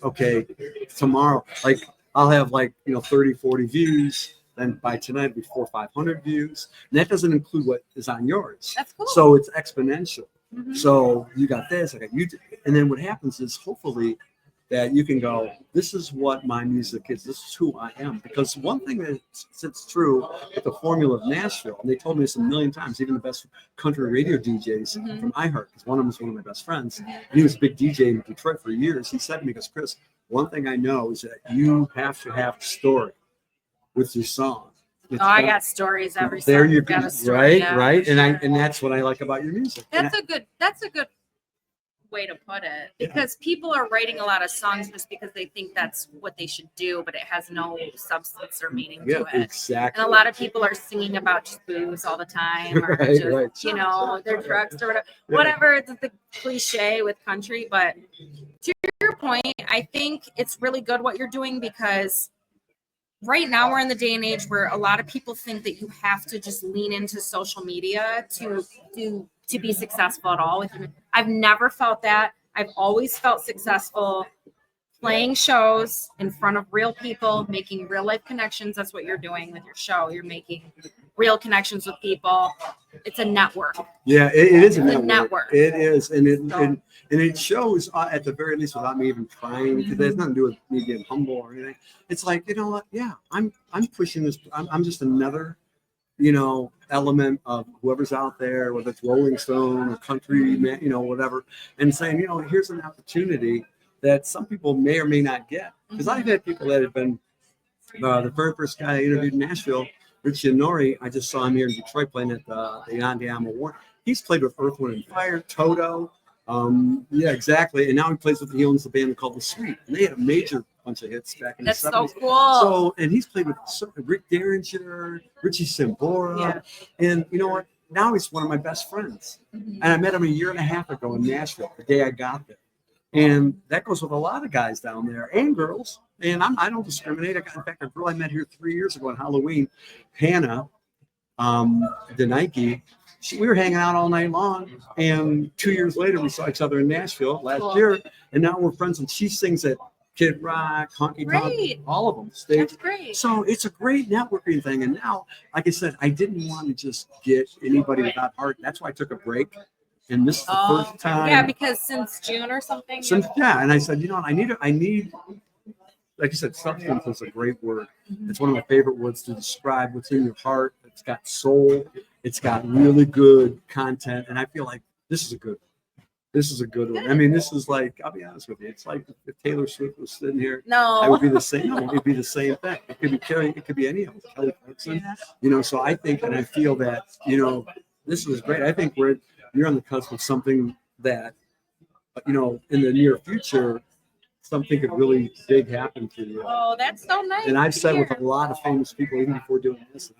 okay, tomorrow, like I'll have 30, 40 views. Then by tonight, it'll be 400 or 500 views. And that doesn't include what is on yours. That's cool. So it's exponential. Mm-hmm. So you got this, I got you. And then what happens is hopefully that you can go, this is what my music is. This is who I am. Because one thing that's true with the formula of Nashville, and they told me this a million times, even the best country radio DJs from iHeart, because one of them was one of my best friends, and he was a big DJ in Detroit for years. He said to me, he goes, Chris, one thing I know is that you have to have a story with your song. I got stories every song. There you go, right, right, and that's what I like about your music. That's a good way to put it, because people are writing a lot of songs just because they think that's what they should do, but it has no substance or meaning to it. Exactly. And a lot of people are singing about just booze all the time, or their drugs or whatever. It's the cliche with country, but to your point, I think it's really good what you're doing, because right now we're in the day and age where a lot of people think that you have to just lean into social media to be successful at all. I've never felt that. I've always felt successful playing shows in front of real people, making real life connections. That's what you're doing with your show. You're making real connections with people. It's a network. Yeah, it is a network. It is, and it shows at the very least without me even trying, because it has nothing to do with me being humble or anything. It's like, you know what? Yeah, I'm pushing this. I'm just another, element of whoever's out there, whether it's Rolling Stone or country, whatever, and saying, here's an opportunity that some people may or may not get. Because I've had people that have been the very first guy I interviewed in Nashville, Richie Nori. I just saw him here in Detroit playing at the Yonde Award. He's played with Earth, Wind & Fire, Toto, Yeah, exactly. And now he plays with he owns the band called The Sweet, and they had a major bunch of hits back in That's the so 70s. cool. So, and he's played with Rick Derringer, Richie Sambora, and you know what? Now he's one of my best friends. And I met him a year and a half ago in Nashville, the day I got there. And that goes with a lot of guys down there and girls. And I don't discriminate. In fact, a girl I met here 3 years ago on Halloween, Hannah, the Nike. We were hanging out all night long, and 2 years later, we saw each other in Nashville last year, and now we're friends. And she sings at Kid Rock, Honky Tonk, all of them. Stage. That's great. So it's a great networking thing. And now, like I said, I didn't want to just get anybody without heart. That's why I took a break. And this is the first time. Yeah, because since June or something. And I said, you know what, I need. Like you said, substance is a great word. It's one of my favorite words to describe what's in your heart. It's got soul. It's got really good content. And I feel like this is a good one. This is a good one. I mean, this is like, I'll be honest with you. It's like if Taylor Swift was sitting here, I would be the same. No, it'd be the same thing. It could be Kelly. It could be any of them. Kelly Clarkson. You know, so I think and I feel that, you know, this is great. I think you're on the cusp of something that, you know, in the near future, something could really big happen for you. Oh, that's so nice. And I've said with a lot of famous people, even before doing this,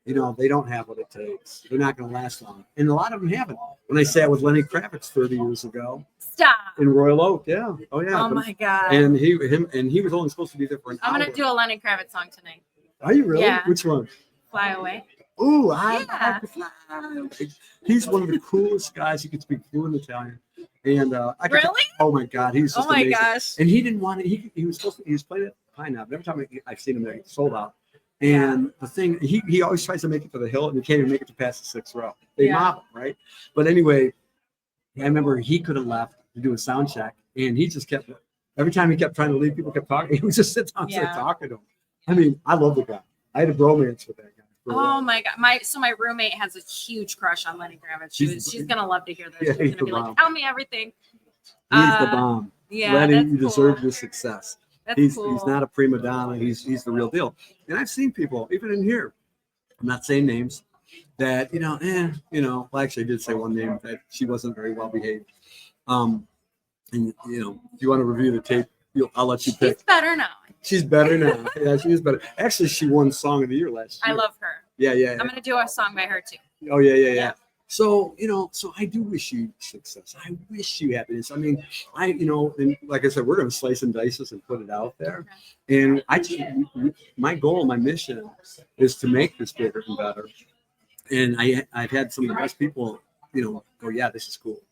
you know, they don't have what it takes. They're not going to last long. And a lot of them haven't. When I sat with Lenny Kravitz 30 years ago. Stop. In Royal Oak, yeah. Oh, yeah. Oh, my God. And he was only supposed to be there for an hour. I'm going to do a Lenny Kravitz song tonight. Are you really? Yeah. Which one? Fly Away. Ooh, I like to fly. He's one of the coolest guys. He can speak fluent Italian. And really? Oh my God, he's just amazing. Gosh. And he didn't want to. He was supposed to. He was playing at Pineapple. Every time I've seen him there, he's sold out. And the thing, he always tries to make it to the hill, and he can't even make it to past the sixth row. They mob him, right? But anyway, I remember he could have left to do a sound check, and he just kept. Every time he kept trying to leave, people kept talking. He would just sit down and start talking to him. I mean, I love the guy. I had a bromance with that guy. Oh my God! My roommate has a huge crush on Lenny Kravitz. She's gonna love to hear this. Yeah, She's gonna be like, "Tell me everything." He's the bomb. Yeah, Lenny, that's you deserve your success. He's He's not a prima donna. He's the real deal. And I've seen people, even in here, I'm not saying names, that well, actually, I did say one name that she wasn't very well behaved. And if you want to review the tape, I'll let you pick. She's better now. She's better now. Yeah, she is better. Actually, she won Song of the Year last year. I love her. Yeah. I'm gonna do a song by her too. Oh yeah. So so I do wish you success. I wish you happiness. I mean, and like I said, we're gonna slice and dice this and put it out there. And my goal, my mission, is to make this bigger and better. And I've had some of the best people, go, yeah, this is cool.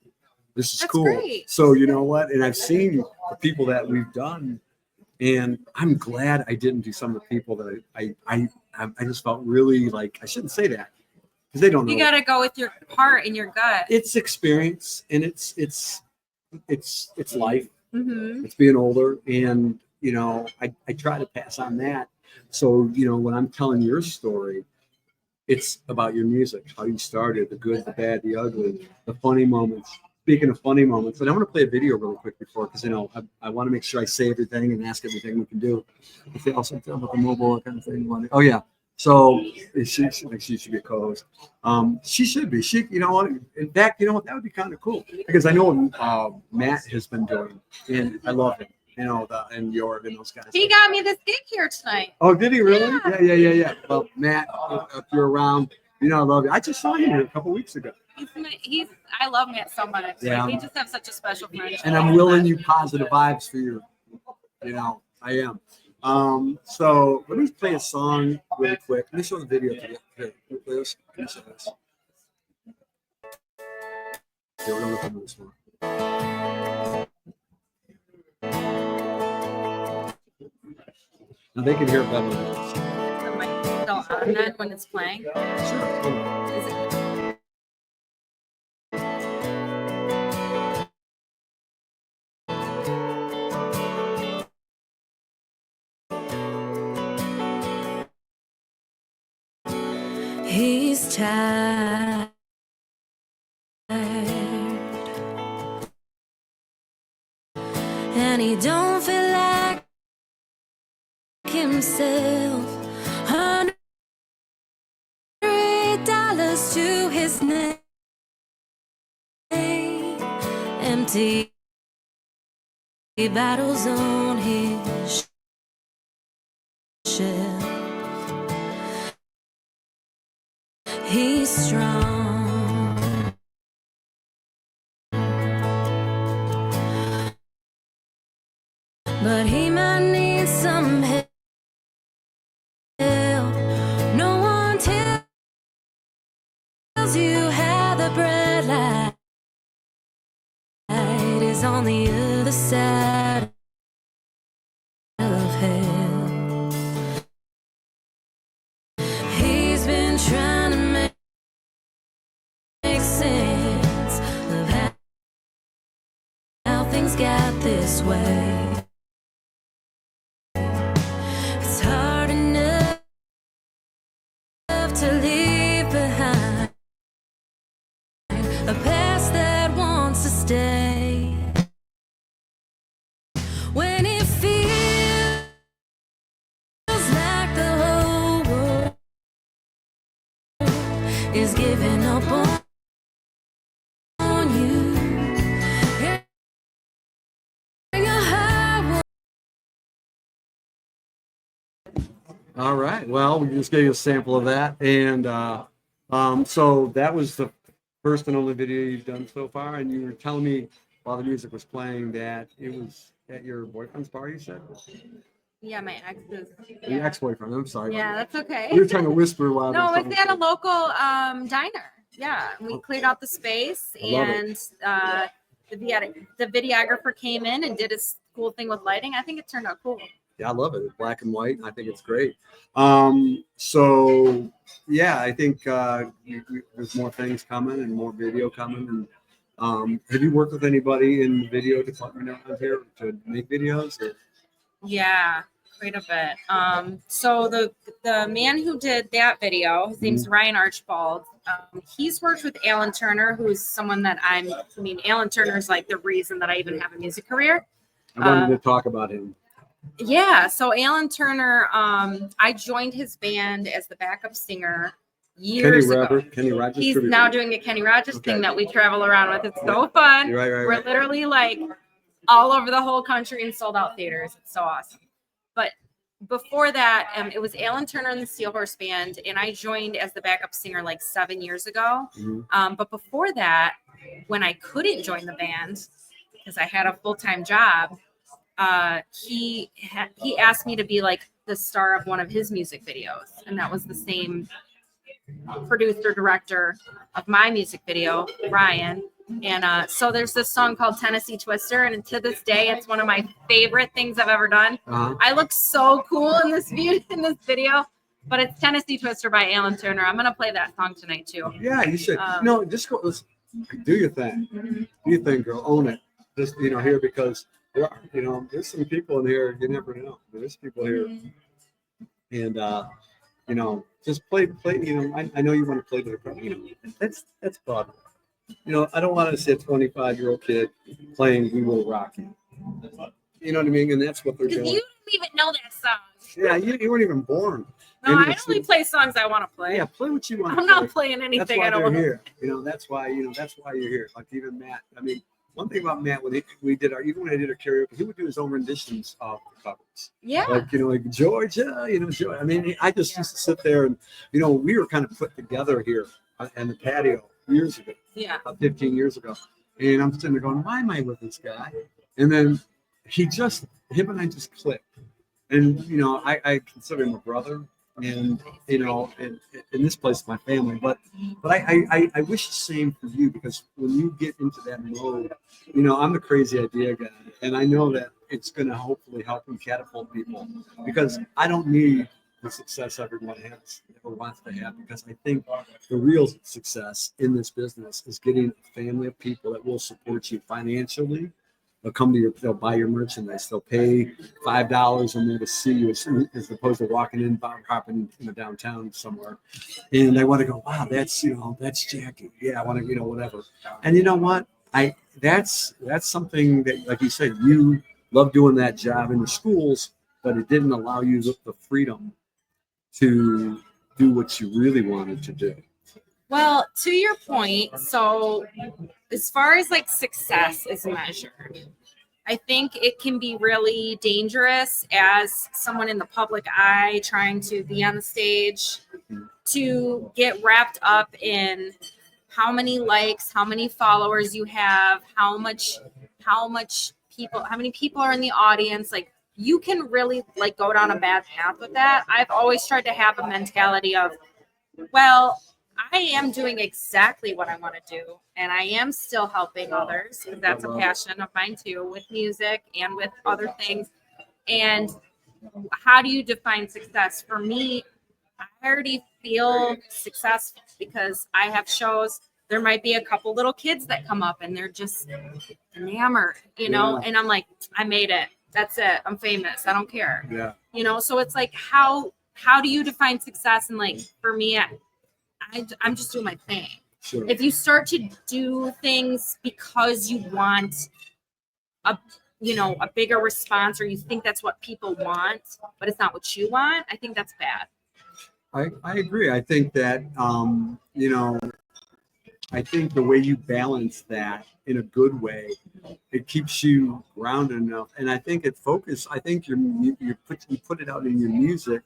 This is That's cool. Great. So you know what? And I've seen the people that we've done. And I'm glad I didn't do some of the people that I just felt really like I shouldn't say that because they don't know. You got to go with your heart and your gut. It's experience and it's life. Mm-hmm. It's being older, and I try to pass on that. So when I'm telling your story, it's about your music, how you started, the good, the bad, the ugly, the funny moments. Speaking of funny moments, and I want to play a video really quick before, because I want to make sure I say everything and ask everything we can do. If they also tell about the mobile kind of thing. Oh yeah, so she should be a co-host. She should be. She, in fact, that would be kind of cool because I know what Matt has been doing, and I love him. And York and those guys. He got me this gig here tonight. Oh, did he really? Yeah. Well, Matt, if you're around, I love you. I just saw him here a couple weeks ago. I love Matt so much. Yeah. Like, we just have such a special friendship. And I'm willing you positive vibes for you. I am. So let me play a song really quick. Let me show the video to you. Here, can you play this? Can you show this? Okay, we're gonna look at this one. Now they can hear it better than this. The mic is still on then when it's playing. Sure. Is it? He's tired, and he don't feel like himself. $100 to his name. empty battles on his shelf. He's strong, but he might need some help. No one tells you how the bright light is on the other side of hell. He's been trying to make sense of how things got this way. It's hard enough to leave behind a past that wants to stay. When it feels like the whole world is giving up on you, and your heart will. All right. Well, we just gave you a sample of that, and so that was the first and only video you've done so far. And you were telling me while the music was playing that it was at your boyfriend's bar. You said, Yeah, my ex's. your Yeah. ex-boyfriend. I'm sorry. Yeah, that's okay. We were trying to whisper while. No, I was it's at a local diner. Yeah, we cleared out the space, I love and the videographer came in and did his cool thing with lighting. I think it turned out cool. Yeah, I love it. It's black and white. I think it's great. So yeah, I think there's more things coming and more video coming. And have you worked with anybody in the video department around here to make videos? Or? Yeah, quite a bit. So the man who did that video, his name's Ryan Archibald. He's worked with Alan Turner, who's someone that Alan Turner is like the reason that I even have a music career. I wanted to talk about him. Yeah, so Alan Turner, I joined his band as the backup singer years ago. Kenny Rogers. He's tribute now band. doing a Kenny Rogers Okay. thing that we travel around with. It's so fun. Right. We're literally like all over the whole country in sold out theaters. It's so awesome. But before that, it was Alan Turner and the Steel Horse Band, and I joined as the backup singer like 7 years ago. Mhm. But before that, when I couldn't join the band because I had a full-time job, he asked me to be like the star of one of his music videos, and that was the same producer director of my music video, Ryan. And so there's this song called Tennessee Twister, and to this day it's one of my favorite things I've ever done. Uh-huh. I look so cool in this video, but it's Tennessee Twister by Alan Turner. I'm gonna play that song tonight too. Yeah, you should. No, just go. Listen, do your thing. Do your thing, girl. Own it. Just here because there are, there's some people in here. You never know. There's people here, and just play. I know you want to play to the crowd. That's Broadway. I don't want to see a 25-year-old kid playing "We Will Rock You." You know what I mean? And that's what they're Because doing. you didn't even know that song. Yeah, you weren't even born. No, And I only play songs I want to play. Yeah, play what you want. I'm to play. not playing That's anything why I don't they're want. here. That's why you're here. Like even Matt. I mean, one thing about Matt when we did even when I did our karaoke, he would do his own renditions of the covers. Yeah. Like Georgia. Georgia. I mean, I just used to sit there and we were kind of put together here on the patio years ago. Yeah. About 15 years ago, and I'm sitting there going, why am I with this guy? And then him and I just clicked. And I consider him a brother, and and this place is my family. But I wish the same for you, because when you get into that mode, I'm the crazy idea guy, and I know that it's going to hopefully help and catapult people, because I don't need the success everyone has or wants to have, because I think the real success in this business is getting a family of people that will support you financially. They'll come to they'll buy your merchandise. They'll pay $5 or more to see you, as opposed to walking in, hopping downtown somewhere. And I want to go, wow, that's Jacki. Yeah, I want to, whatever. And you know what? That's something that, like you said, you love doing that job in the schools, but it didn't allow you the freedom to do what you really wanted to do. Well, to your point, so as far as like success is measured, I think it can be really dangerous as someone in the public eye trying to be on the stage to get wrapped up in how many likes, how many followers you have, how many people are in the audience. Like you can really like go down a bad path with that. I've always tried to have a mentality of, well, I am doing exactly what I want to do, and I am still helping others because that's a passion of mine too, with music and with other things. And how do you define success? For me, I already feel successful because I have shows. There might be a couple little kids that come up and they're just enamored, and I'm like, I made it. That's it. I'm famous. I don't care. Yeah. So it's like, how do you define success? And like, for me, I'm just doing my thing. Sure. If you start to do things because you want a bigger response, or you think that's what people want, but it's not what you want, I think that's bad. I agree. I think that, I think the way you balance that in a good way, it keeps you grounded enough. And I think I think you put it out in your music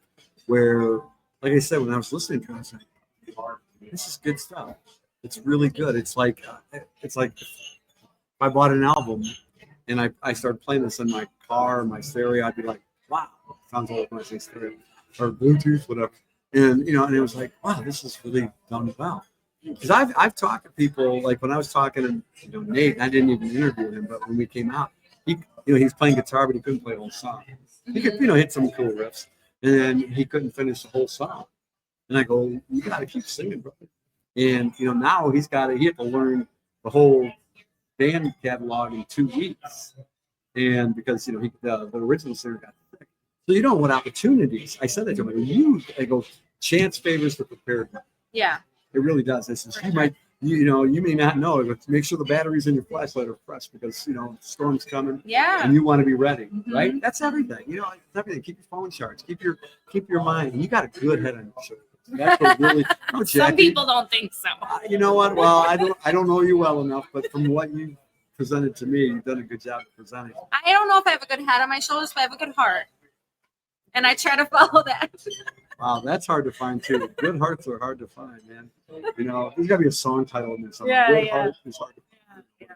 where, like I said, when I was listening to it, I was like, this is good stuff. It's really good. It's like if I bought an album and I started playing this in my car, my stereo, I'd be like, wow, sounds old when I say stereo or Bluetooth, whatever. And and it was like, wow, this is really done well. Because I've talked to people, like when I was talking to Nate, I didn't even interview him, but when we came out, he's playing guitar, but he couldn't play a whole song. He could hit some cool riffs, and then he couldn't finish the whole song. And I go, you got to keep singing, brother. And now he had to learn the whole band catalog in 2 weeks, and because the original singer got sick. So what opportunities? I said that to him. I go, chance favors the prepared. Yeah. It really does. It says you may not know it, but make sure the batteries in your flashlight are fresh because the storm's coming. Yeah. And you want to be ready, Mm-hmm. right? That's everything. It's everything. Keep your phone charged. Keep your mind. And you got a good head on your shoulders. That's what really. Jacki, some people don't think so. You know what? Well, I don't know you well enough, but from what you presented to me, you've done a good job of presenting. I don't know if I have a good head on my shoulders, but I have a good heart, and I try to follow that. Wow, that's hard to find too. Good hearts are hard to find, man. There's got to be a song title in there somewhere. Yeah, Good yeah. heart is hard to find. Yeah.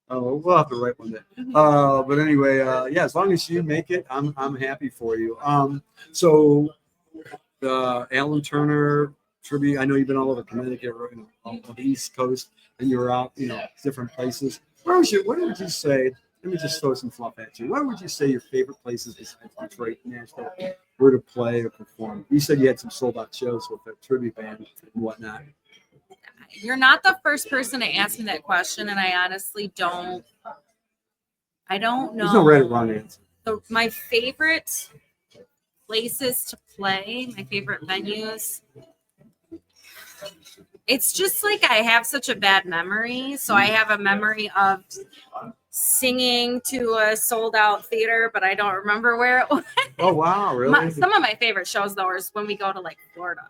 Oh, we'll have to write one day. But anyway, as long as you make it, I'm happy for you. So the Alan Turner tribute. I know you've been all over Connecticut, on the East Coast, and you were out, different places. What would you say? Let me just throw some fluff at you. What would you say your favorite places besides Detroit, Nashville, were to play or perform? You said you had some sold out shows with the tribute band and whatnot. You're not the first person to ask me that question, and I honestly don't. I don't know. There's no right or wrong answer. My favorite places to play, my favorite venues. It's just like I have such a bad memory. So I have a memory of singing to a sold out theater, but I don't remember where it was. Oh, wow. Really? Some of my favorite shows, though, is when we go to like Florida.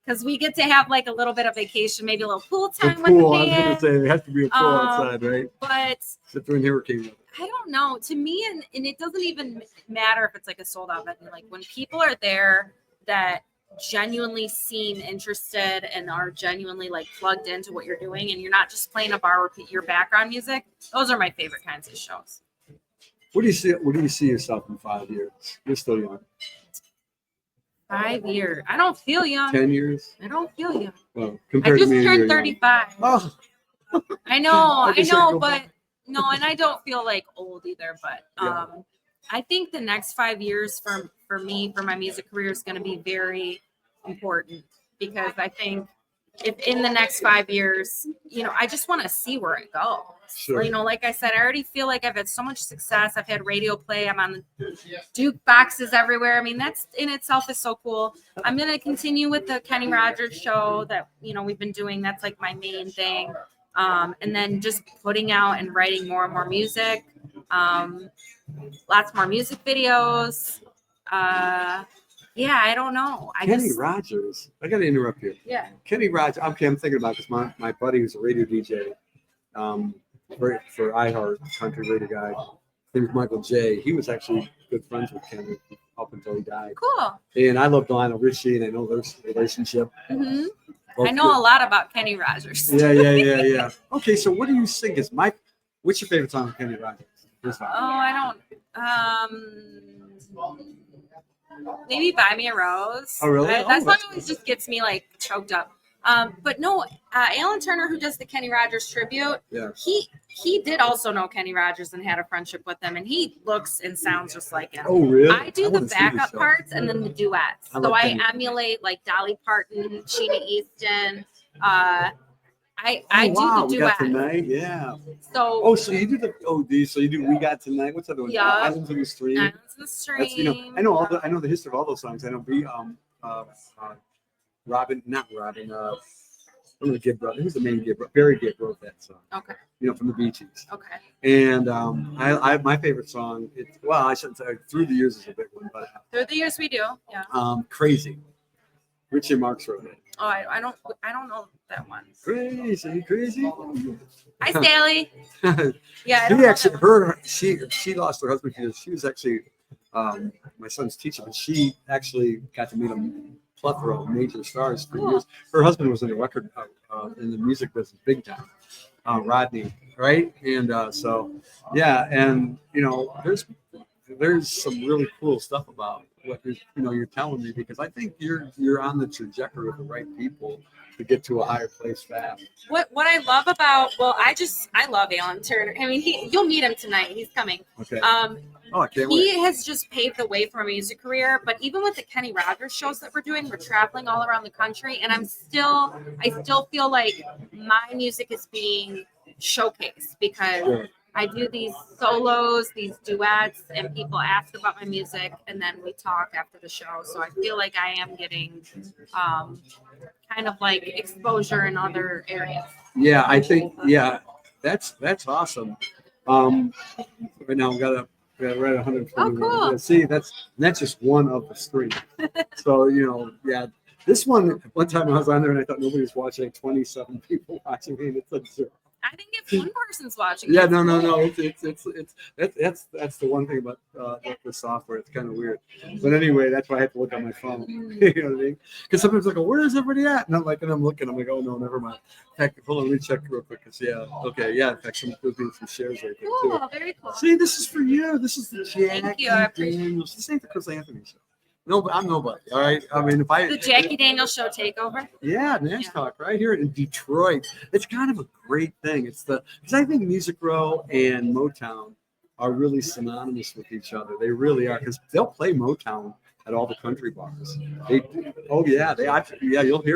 Because we get to have like a little bit of vacation, maybe a little pool time with the band. I was going to say, there has to be a pool outside, right? But sit through hurricane weather. I don't know. To me, and it doesn't even matter if it's like a sold out venue. Like when people are there that genuinely seem interested and are genuinely like plugged into what you're doing, and you're not just playing a bar with your background music, those are my favorite kinds of shows. What do you see yourself in 5 years? You're still young. 5 years. I don't feel young. 10 years? I don't feel young. Well, I compared just to me, turned you're 35. young. Oh. I know, go but back. no, and I don't feel like old either. But I think the next 5 years for me, for my music career, is going to be very important, because I think if in the next 5 years, I just want to see where it goes. Sure. Like I said, I already feel like I've had so much success. I've had radio play. I'm on the Duke boxes everywhere. I mean, that's in itself is so cool. I'm going to continue with the Kenny Rogers show that, we've been doing. That's like my main thing. And then just putting out and writing more and more music. Lots more music videos. Yeah, I don't know. Kenny Rogers. I got to interrupt you. Yeah. Kenny Rogers. Okay, I'm thinking about this. My buddy who's a radio DJ, for iHeart country radio guy. His name is Michael J. He was actually good friends with Kenny up until he died. Cool. And I love Lionel Richie, and I know their relationship. Mm-hmm. Both I know good. a lot about Kenny Rogers. Yeah. Okay, so what do you think is what's your favorite song of Kenny Rogers? Oh, I don't. Maybe Buy Me a Rose. Oh, really? That song always just gets me like choked up. But no, Alan Turner, who does the Kenny Rogers tribute, Yeah. he did also know Kenny Rogers and had a friendship with him, and he looks and sounds just like him. Oh, really? I do the backup parts and then the duets. So I emulate like Dolly Parton, Sheena Easton. I do the We duet. Got Tonight, yeah. So so you do so you do We Got Tonight. What's the other one? Yeah. Islands in the Stream. Islands in the Stream. That's, I know the history of all those songs. I know Robin, not Robin. One of the Gibb brothers. Who's the main Gibb brother? Barry Gibb wrote that song. Okay. From the Bee Gees. Okay. And I my favorite song. I shouldn't say Through the Years is a big one, but Through the Years we do. Yeah. Crazy. Richie Marx wrote it. Oh, I don't know that one. Crazy. Hi, Sally. Yeah. She lost her husband because she was actually my son's teacher, but she actually got to meet a plethora of major stars for years. Her husband was in the record in the music business big time, Rodney, right? And there's some really cool stuff about what you're telling me, because I think you're on the trajectory of the right people to get to a higher place fast. What I love about I love Alan Turner. I mean, you'll meet him tonight. He's coming. Okay. I can't wait. He has just paved the way for a music career. But even with the Kenny Rogers shows that we're doing, we're traveling all around the country, and I still feel like my music is being showcased because. Sure. I do these solos, these duets, and people ask about my music, and then we talk after the show. So I feel like I am getting kind of like exposure in other areas. Yeah, I think that's awesome. Right now we got right 120. Oh, cool. See, that's just one of the three. So this one time I was on there and I thought nobody was watching. Like 27 people watching me, and it's like zero. I think if one person's watching. Yeah, no. It's that's the one thing about the software. It's kind of weird, but anyway, that's why I have to look on my phone. You know what I mean? Because sometimes I go, "Where is everybody at?" And I'm looking. I'm like, "Oh no, never mind." In fact, hold on, let me check real quick. Cause in fact, there's been some shares right there too. Cool, very cool. See, this is for you. This is the Jacki Thank you, I appreciate Daniels. This ain't the Chris Anthony show. No, I'm nobody. All right. I mean, the Jacki Daniels show takeover. Yeah, Nash Talk right here in Detroit. It's kind of a great thing. Because I think Music Row and Motown are really synonymous with each other. They really are, because they'll play Motown at all the country bars. You'll hear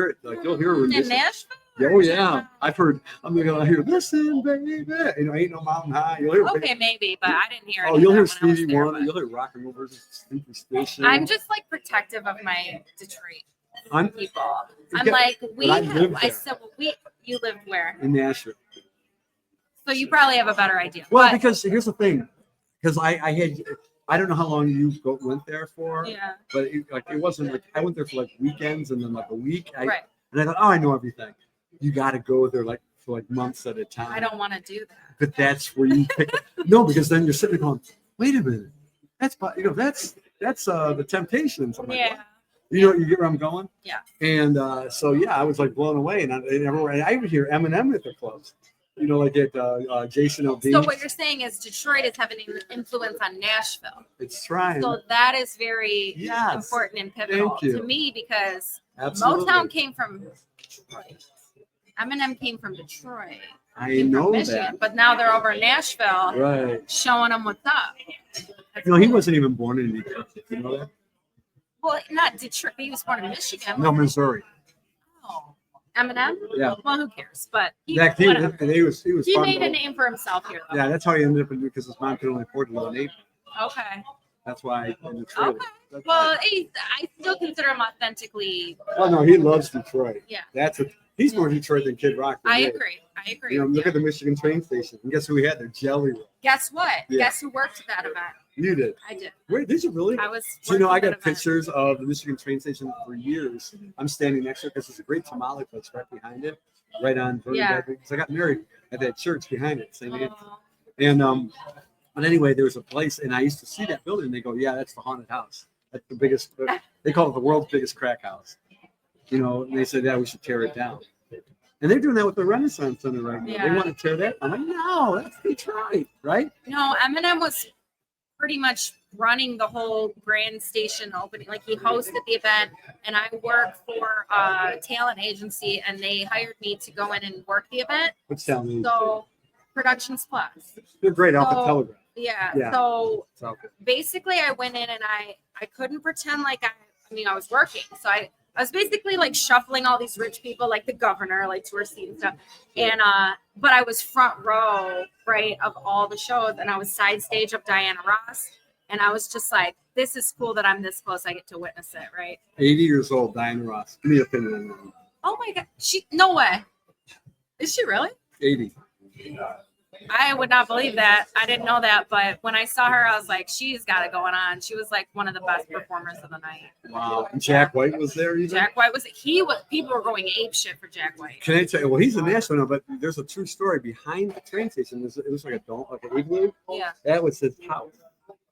it. Like you'll hear it In Nashville. Oh yeah, I've heard. I'm gonna hear "Listen, Baby." Ain't no mountain high. You'll hear. Okay, maybe, but I didn't hear. Oh, you'll hear Stevie Wonder. You'll hear rock and roll versus Stevie Station. I'm just like protective of my Detroit people. I'm like you live where? In Nashville. So you probably have a better idea. Well, because here's the thing, because I don't know how long you went there for. Yeah. But it wasn't like I went there for like weekends and then like a week. Right. And I thought, I know everything. You got to go there for months at a time. I don't want to do that. But that's where you pick. No, because then you're sitting there going, wait a minute. That's the Temptations. I'm like, Yeah. what? You get where I'm going? Yeah. And I was like blown away. And I would hear Eminem at the clubs. Like at Jason Aldean. So what you're saying is Detroit is having an influence on Nashville. It's trying. So that is very important and pivotal to me because Absolutely. Motown came from Detroit. Eminem came from Detroit. I know Michigan, that. But now they're over in Nashville, right? Showing them what's up. He wasn't even born in Detroit. You know that? Well, not Detroit. He was born in Michigan. No, Missouri. Oh, Eminem. Yeah. Well, who cares? But he was. He made a name for himself here, though. Yeah, that's how he ended up in because his mom could only afford to live in Naples. Okay. That's why in Detroit. Okay. Well, I still consider him authentically. Oh no, he loves Detroit. Yeah. He's more Detroit than Kid Rock. I agree. Look at the Michigan train station. And guess who we had there? Jelly Roll. Guess what? Yeah. Guess who worked at that event? You did. I did. Wait, did you really? I was. So, you know, I working got at a pictures of the Michigan train station for years. I'm standing next to it because there's a great tamale place right behind it, right on. Yeah. Because I got married at that church behind it, same age. Oh, And but anyway, there was a place, and I used to see that building. And they go, yeah, that's the haunted house. That's the biggest. They call it the world's biggest crack house. You know, and they said, yeah, we should tear it down. And they're doing that with the Renaissance Center right now. They Yeah. want to tear that. I'm like, no, that's Detroit, right? no, Eminem was pretty much running the whole Grand Station opening. Like he hosted the event, and I work for a talent agency, and they hired me to go in and work the event. What's telling me? So Productions Plus. They're great off the So- Telegraph. Yeah. Yeah. So It's out there. basically, I went in and I couldn't pretend like I mean, I was working. So I was basically like shuffling all these rich people, like the governor, like tour seat and stuff. And but I was front row, right, of all the shows, and I was side stage of Diana Ross, and I was just like, this is cool that I'm this close. I get to witness it, right? 80 years old, Diana Ross. Give me an opinion on that. Oh my god, no way. Is she really? 80. I would not believe that. I didn't know that, but when I saw her, I was like, she's got it going on. She was like one of the best performers of the night. Wow. And Jack White was there even? Jack White was people were going ape shit for Jack White. Can I tell you? Well, he's a national now, but there's a true story behind the train station. It was like a dome, like an igloo. Yeah. That was his house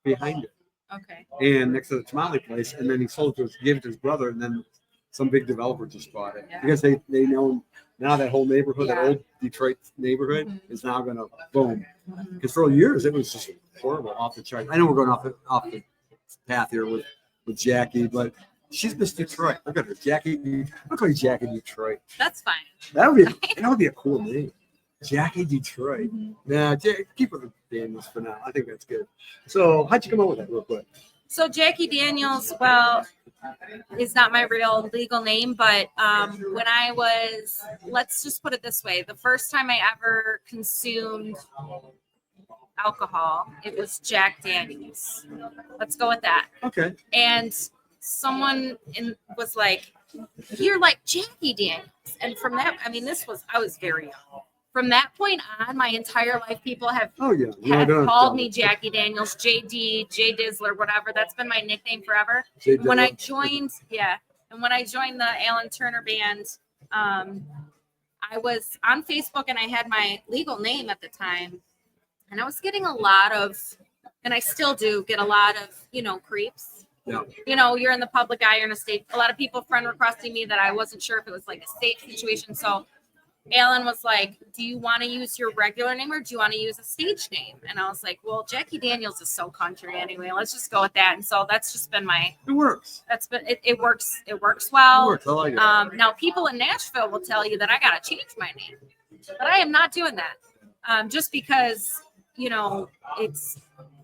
behind it, Okay. and next to the tamale place. And then he sold it gave it to his brother, and then some big developer just bought it Yeah. because they know now that whole neighborhood, that Yeah. old Detroit neighborhood, Mhm. is now going to boom. Because for years it was just horrible, off the chart. I know we're going off the path here with Jacki, but she's Miss Detroit. Look at her, Jacki. I'll call you Jacki Detroit. That's fine. That would be a cool name, Jacki Detroit. Nah, keep it with Daniels for now. I think that's good. So how'd you come up with that, real quick? So Jacki Daniels, well, is not my real legal name, but when I was, let's just put it this way, the first time I ever consumed alcohol, it was Jack Daniels. Let's go with that. Okay. And someone was like, "You're like Jacki Daniels," and from that, I mean, I was very young. From that point on, my entire life, people have Oh yeah. had No, called me Jacki Daniels, JD, J Dizzler, whatever. That's been my nickname forever. When I joined, and when I joined the Alan Turner band, I was on Facebook and I had my legal name at the time, and I was getting a lot of, and I still do get a lot of, creeps. Yeah. You're in the public eye, you're in a state. A lot of people friend requesting me that I wasn't sure if it was like a safe situation, so Alan was like, do you want to use your regular name or do you want to use a stage name? And I was like, well, Jacki Daniels is so country anyway. Let's just go with that. And so that's just been It works. it works. It works well. It works. I like it. Now people in Nashville will tell you that I got to change my name, but I am not doing that. Just because,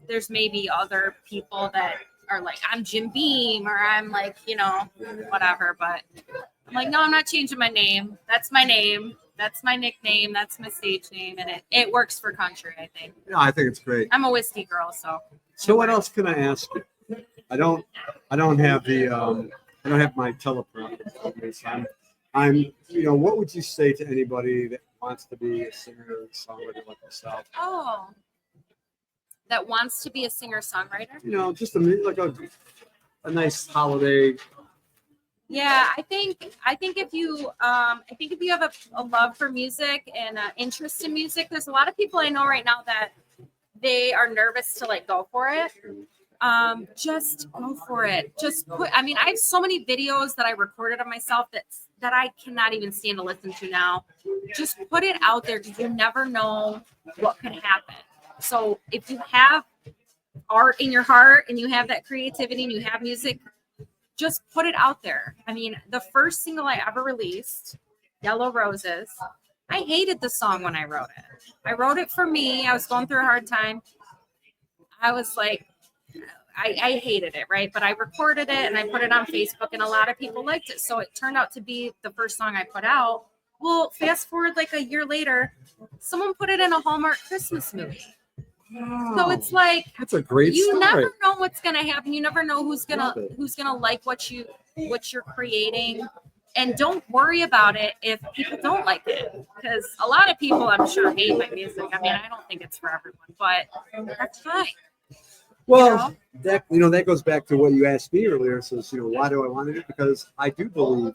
there's maybe other people that are like, I'm Jim Beam or I'm like, whatever. But I'm like, no, I'm not changing my name. That's my name. That's my nickname. That's my stage name. And it works for country, I think. Yeah, I think it's great. I'm a whiskey girl, so. So what else can I ask you? I don't have I don't have my teleprompter with me, so I'm what would you say to anybody that wants to be a singer or songwriter like yourself? Oh. That wants to be a singer-songwriter? Just a nice holiday. Yeah, I think if you have a love for music and an interest in music, there's a lot of people I know right now that they are nervous to go for it. Just go for it. I have so many videos that I recorded of myself that I cannot even stand to listen to now. Just put it out there because you never know what could happen. So if you have art in your heart and you have that creativity and you have music, just put it out there. I mean, the first single I ever released, Yellow Roses, I hated the song when I wrote it. I wrote it for me. I was going through a hard time. I was like, I hated it, right? But I recorded it and I put it on Facebook and a lot of people liked it. So it turned out to be the first song I put out. Well, fast forward a year later, someone put it in a Hallmark Christmas movie. Wow. So it's like That's a great you story. never know what's gonna happen. You never know who's gonna like what you're creating. And don't worry about it if people don't like it. Because a lot of people I'm sure hate my music. I mean, I don't think it's for everyone, but that's fine. Well, that goes back to what you asked me earlier. So, why do I want to do it? Because I do believe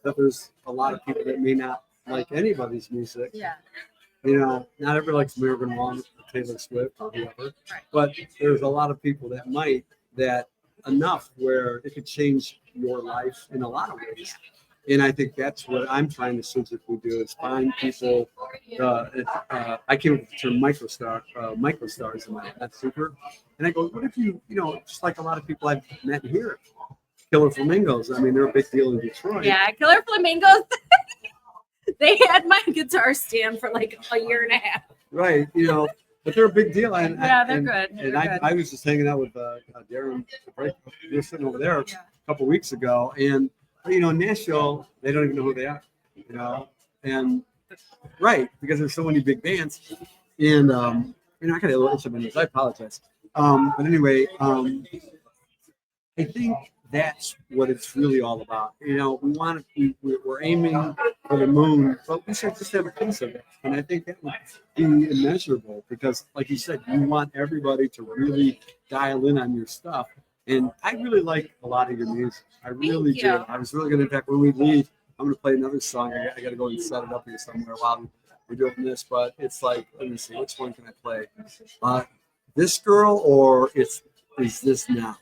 that there's a lot of people that may not like anybody's music. Yeah. Not everybody likes American One, Taylor Swift, or whoever. Right. But there's a lot of people that might, that enough where it could change your life in a lot of ways. And I think that's what I'm trying to surgically do is find people. I came up with the term microstars in my that's super. And I go, what if you, just like a lot of people I've met here, Killer Flamingos. I mean, they're a big deal in Detroit. Yeah, Killer Flamingos. They had my guitar stand for like a year and a half. Right, but they're a big deal. And, Yeah, they're and, good. And I was just hanging out with Darren. We were sitting over there a couple weeks ago, and in Nashville, they don't even know who they are. And right, because there's so many big bands, and I got a little instrumentals. I apologize. But anyway, I think that's what it's really all about. We're aiming for the moon, but we should just have a piece of it. And I think that would be immeasurable because, like you said, you want everybody to really dial in on your stuff. And I really like a lot of your music. I really do. I was really going to, in fact, when we leave, I'm going to play another song. I got to go and set it up here somewhere while we're doing this. But it's like, let me see, which one can I play? This Girl or Is This Now?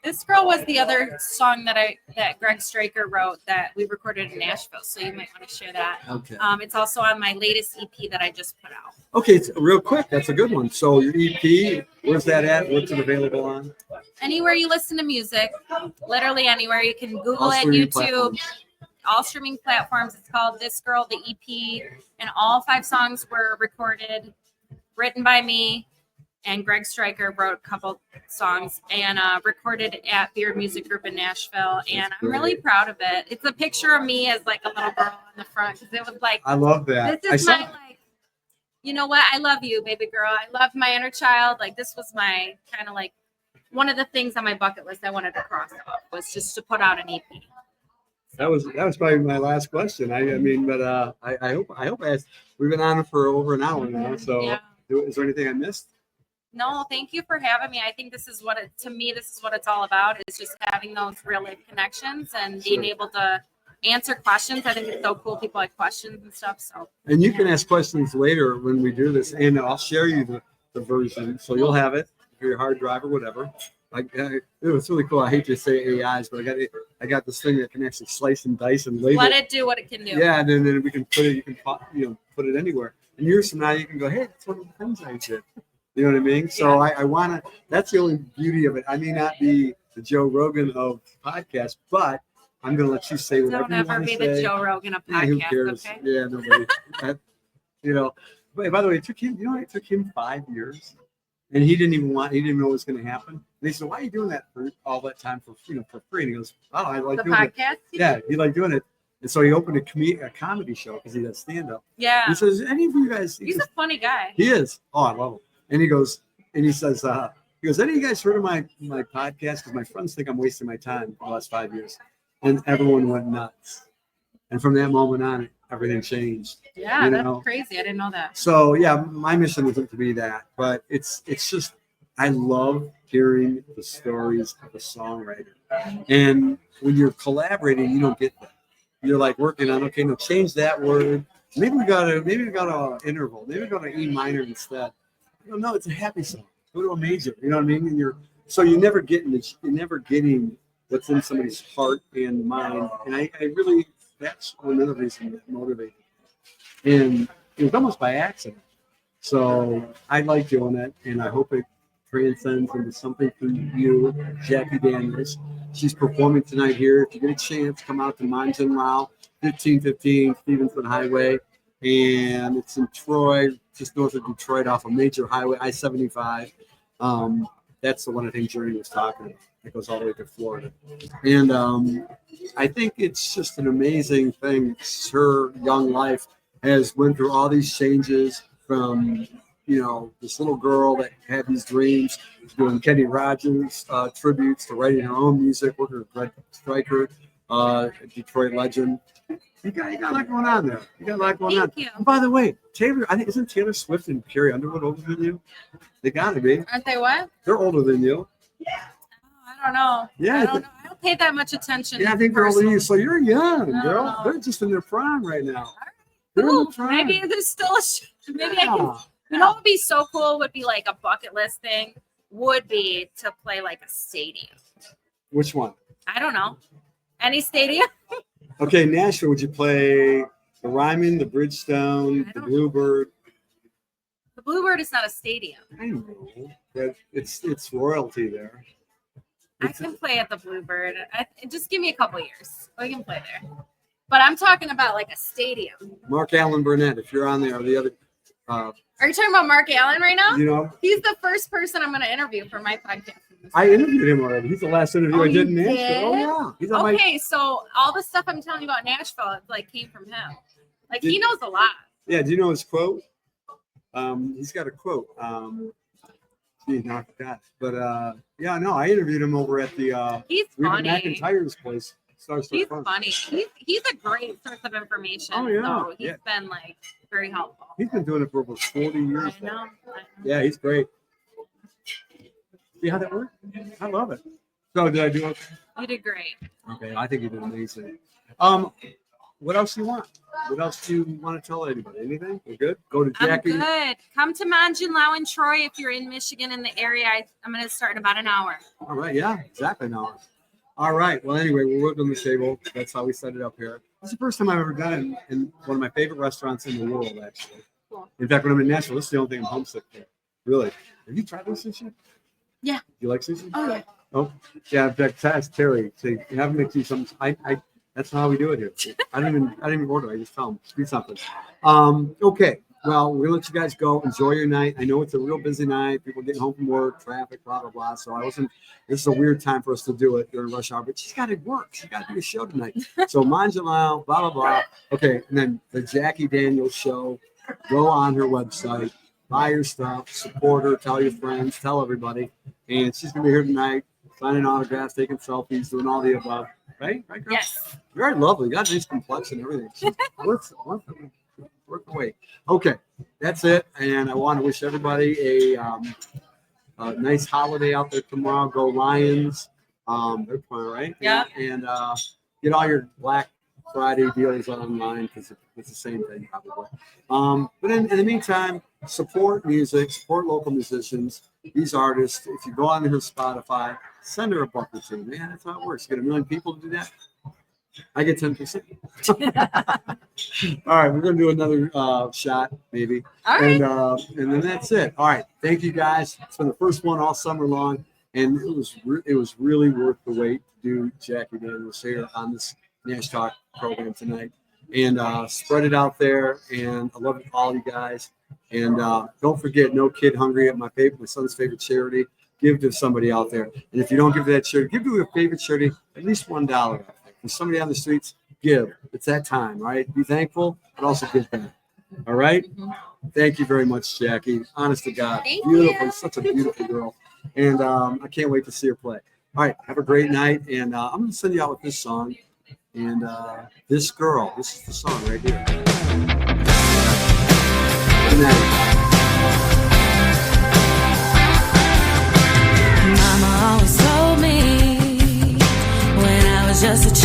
This Girl was the other song that Greg Stryker wrote that we recorded in Nashville. So you might want to share that. Okay. It's also on my latest EP that I just put out. Okay, real quick. That's a good one. So your EP, where's that at? What's it available on? Anywhere you listen to music, literally anywhere. You can Google it, YouTube, all streaming platforms. It's called This Girl, the EP, and all 5 songs were recorded, written by me. And Greg Stryker wrote a couple songs and recorded at Beard Music Group in Nashville. And I'm really proud of it. It's a picture of me as like a little girl in the front because it was like, I love that. This is you know what? I love you, baby girl. I love my inner child. Like this was my kind of like one of the things on my bucket list I wanted to cross off was just to put out an EP. That was probably my last question. I hope I asked. We've been on for over an hour now. So yeah. Is there anything I missed? No, thank you for having me. I think this is what it's all about is just having those real life connections and being able to answer questions. I think it's so cool. People like questions and stuff. So and you can ask questions later when we do this, and I'll share you the version, so you'll have it for your hard drive or whatever. It was really coul. I hate to say AIs, but I got this thing that can actually slice and dice and label. Let it do what it can do. Yeah, and then we can put it. You can put it anywhere. And years from now, you can go, hey, that's one of the things I did. You know what I mean? So I want to, that's the only beauty of it. I may not be the Joe Rogan of podcasts, but I'm going to let you say whatever you want to say. Don't ever be the Joe Rogan of podcasts, who cares? Okay? Yeah, nobody. But by the way, it took him 5 years and he didn't know what was going to happen. And they said, why are you doing that for all that time for free? And he goes, oh, I like doing it. Yeah, he liked doing it. And so he opened a comedy show because he does stand-up. Yeah. He says, any of you guys? He's a funny guy. He is. Oh, I love him. And he goes, and he says, any of you guys heard of my podcast? Because my friends think I'm wasting my time the last 5 years. And everyone went nuts. And from that moment on, everything changed. Yeah, that's crazy. I didn't know that. So, yeah, my mission isn't to be that. But it's just, I love hearing the stories of a songwriter. And when you're collaborating, you don't get that. You're like working on, okay, no, change that word. Maybe we got an interval. Maybe we got an E minor instead. No, it's a happy song. Go to a major. You know what I mean? And you're never getting what's in somebody's heart and mind. And I really, that's another reason that motivated me. And it was almost by accident. So I like doing it, and I hope it transcends into something for you, Jacki Daniels. She's performing tonight here. If you get a chance, come out to Mongenlau, 1515 Stevenson Highway. And it's in Troy, just north of Detroit, off a major highway, I-75. That's the one I think Journey was talking about. It goes all the way to Florida. And I think it's just an amazing thing. Her young life has went through all these changes from, this little girl that had these dreams, doing Kenny Rogers tributes, to writing her own music, working with Greg Stryker, Detroit legend. You got a lot going on there. You got a lot going on. Thank you. And by the way, I think isn't Taylor Swift and Carrie Underwood older than you? They gotta be. Aren't they what? They're older than you. I don't know. Yeah, I don't know. I don't pay that much attention. Yeah, I think they're older than you. So you're young, I don't girl. know. They're just in their prime right now. They're in Ooh, their prime. maybe there's still a maybe I can. Yeah. You know what would be so cool would be like a bucket list thing would be to play like a stadium. Which one? I don't know. Any stadium? Okay, Nashville. Would you play the Ryman, the Bridgestone, I the don't- Bluebird? The Bluebird is not a stadium. I know, but it's royalty there. I can play at the Bluebird. Just give me a couple years. We can play there. But I'm talking about like a stadium. Mark Allen Burnett, if you're on there, or the other, Are you talking about Mark Allen right now? you know, He's the first person I'm going to interview for my podcast. I interviewed him already. He's the last interview Oh, I did in you Nashville. did? Oh yeah, he's on my. Okay, so all the stuff I'm telling you about Nashville, it like came from him. Like he knows a lot. Yeah, do you know his quote? He's got a quote. Gee, no, I forgot. But yeah, no, I interviewed him over at the He's Reba funny. McEntire's place. He's funny. He's a great source of information. Oh, yeah. So he's Yeah. been like very helpful. He's been doing it for over 40 years. I know. Yeah, he's great. See how that worked? I love it. So did I do okay? You did great. Okay, I think you did amazing. What else do you want? What else do you want to tell anybody? Anything? We're good? Go to Jacki. I'm good. Come to Manjinlau in Troy if you're in Michigan in the area. I'm going to start in about an hour. All right, yeah, exactly now. All right. Well, anyway, we're working on the table. That's how we set it up here. It's the first time I've ever done it in one of my favorite restaurants in the world, actually. Cool. In fact, when I'm in Nashville, this is the only thing I'm homesick for. Really. Have you tried this sushi? Yeah. You like sushi? Oh, yeah. Oh, yeah. In fact, ask Terry. Say, have him make you some. That's how we do it here. I didn't even order. I just tell him, do something. Okay. Well, we're gonna let you guys go. Enjoy your night. I know it's a real busy night. People getting home from work, traffic, blah blah blah. So this is a weird time for us to do it during rush hour. But she's got to work. She's got to do a show tonight. So Manjinlau, blah blah blah. Okay, and then the Jacki Daniels show. Go on her website, buy her stuff, support her, tell your friends, tell everybody. And she's gonna be here tonight, signing autographs, taking selfies, doing all the above. Right, girl? Yes. Very lovely. Got a nice complexion and everything. She's worth the wait. Okay, that's it. And I want to wish everybody a nice holiday out there tomorrow. Go Lions. They're playing, right? Yeah. And get all your Black Friday deals online because it's the same thing probably. But in the meantime, support music, support local musicians, these artists. If you go on her Spotify, send her a buck or two. Man, that's how it works. You get 1 million people to do that. I get 10%. All right, we're gonna do another shot, maybe. All right. And then that's it. All right, thank you guys. It's been the first one all summer long, and it was really worth the wait to do Jacki Daniels here on this Nash Talk program tonight. And spread it out there. And I love all you guys. And don't forget, No Kid Hungry at my son's favorite charity. Give to somebody out there. And if you don't give to that charity, give to your favorite charity at least $1. If somebody on the streets, give. It's that time, right? Be thankful, but also give back. All right? Mm-hmm. Thank you very much, Jacki. Honest to God. Thank Beautiful. you. Such a beautiful girl. And I can't wait to see her play. All right. Have a great night. And I'm going to send you out with this song. And This Girl. This is the song right here. Good night. Mama always told me when I was just a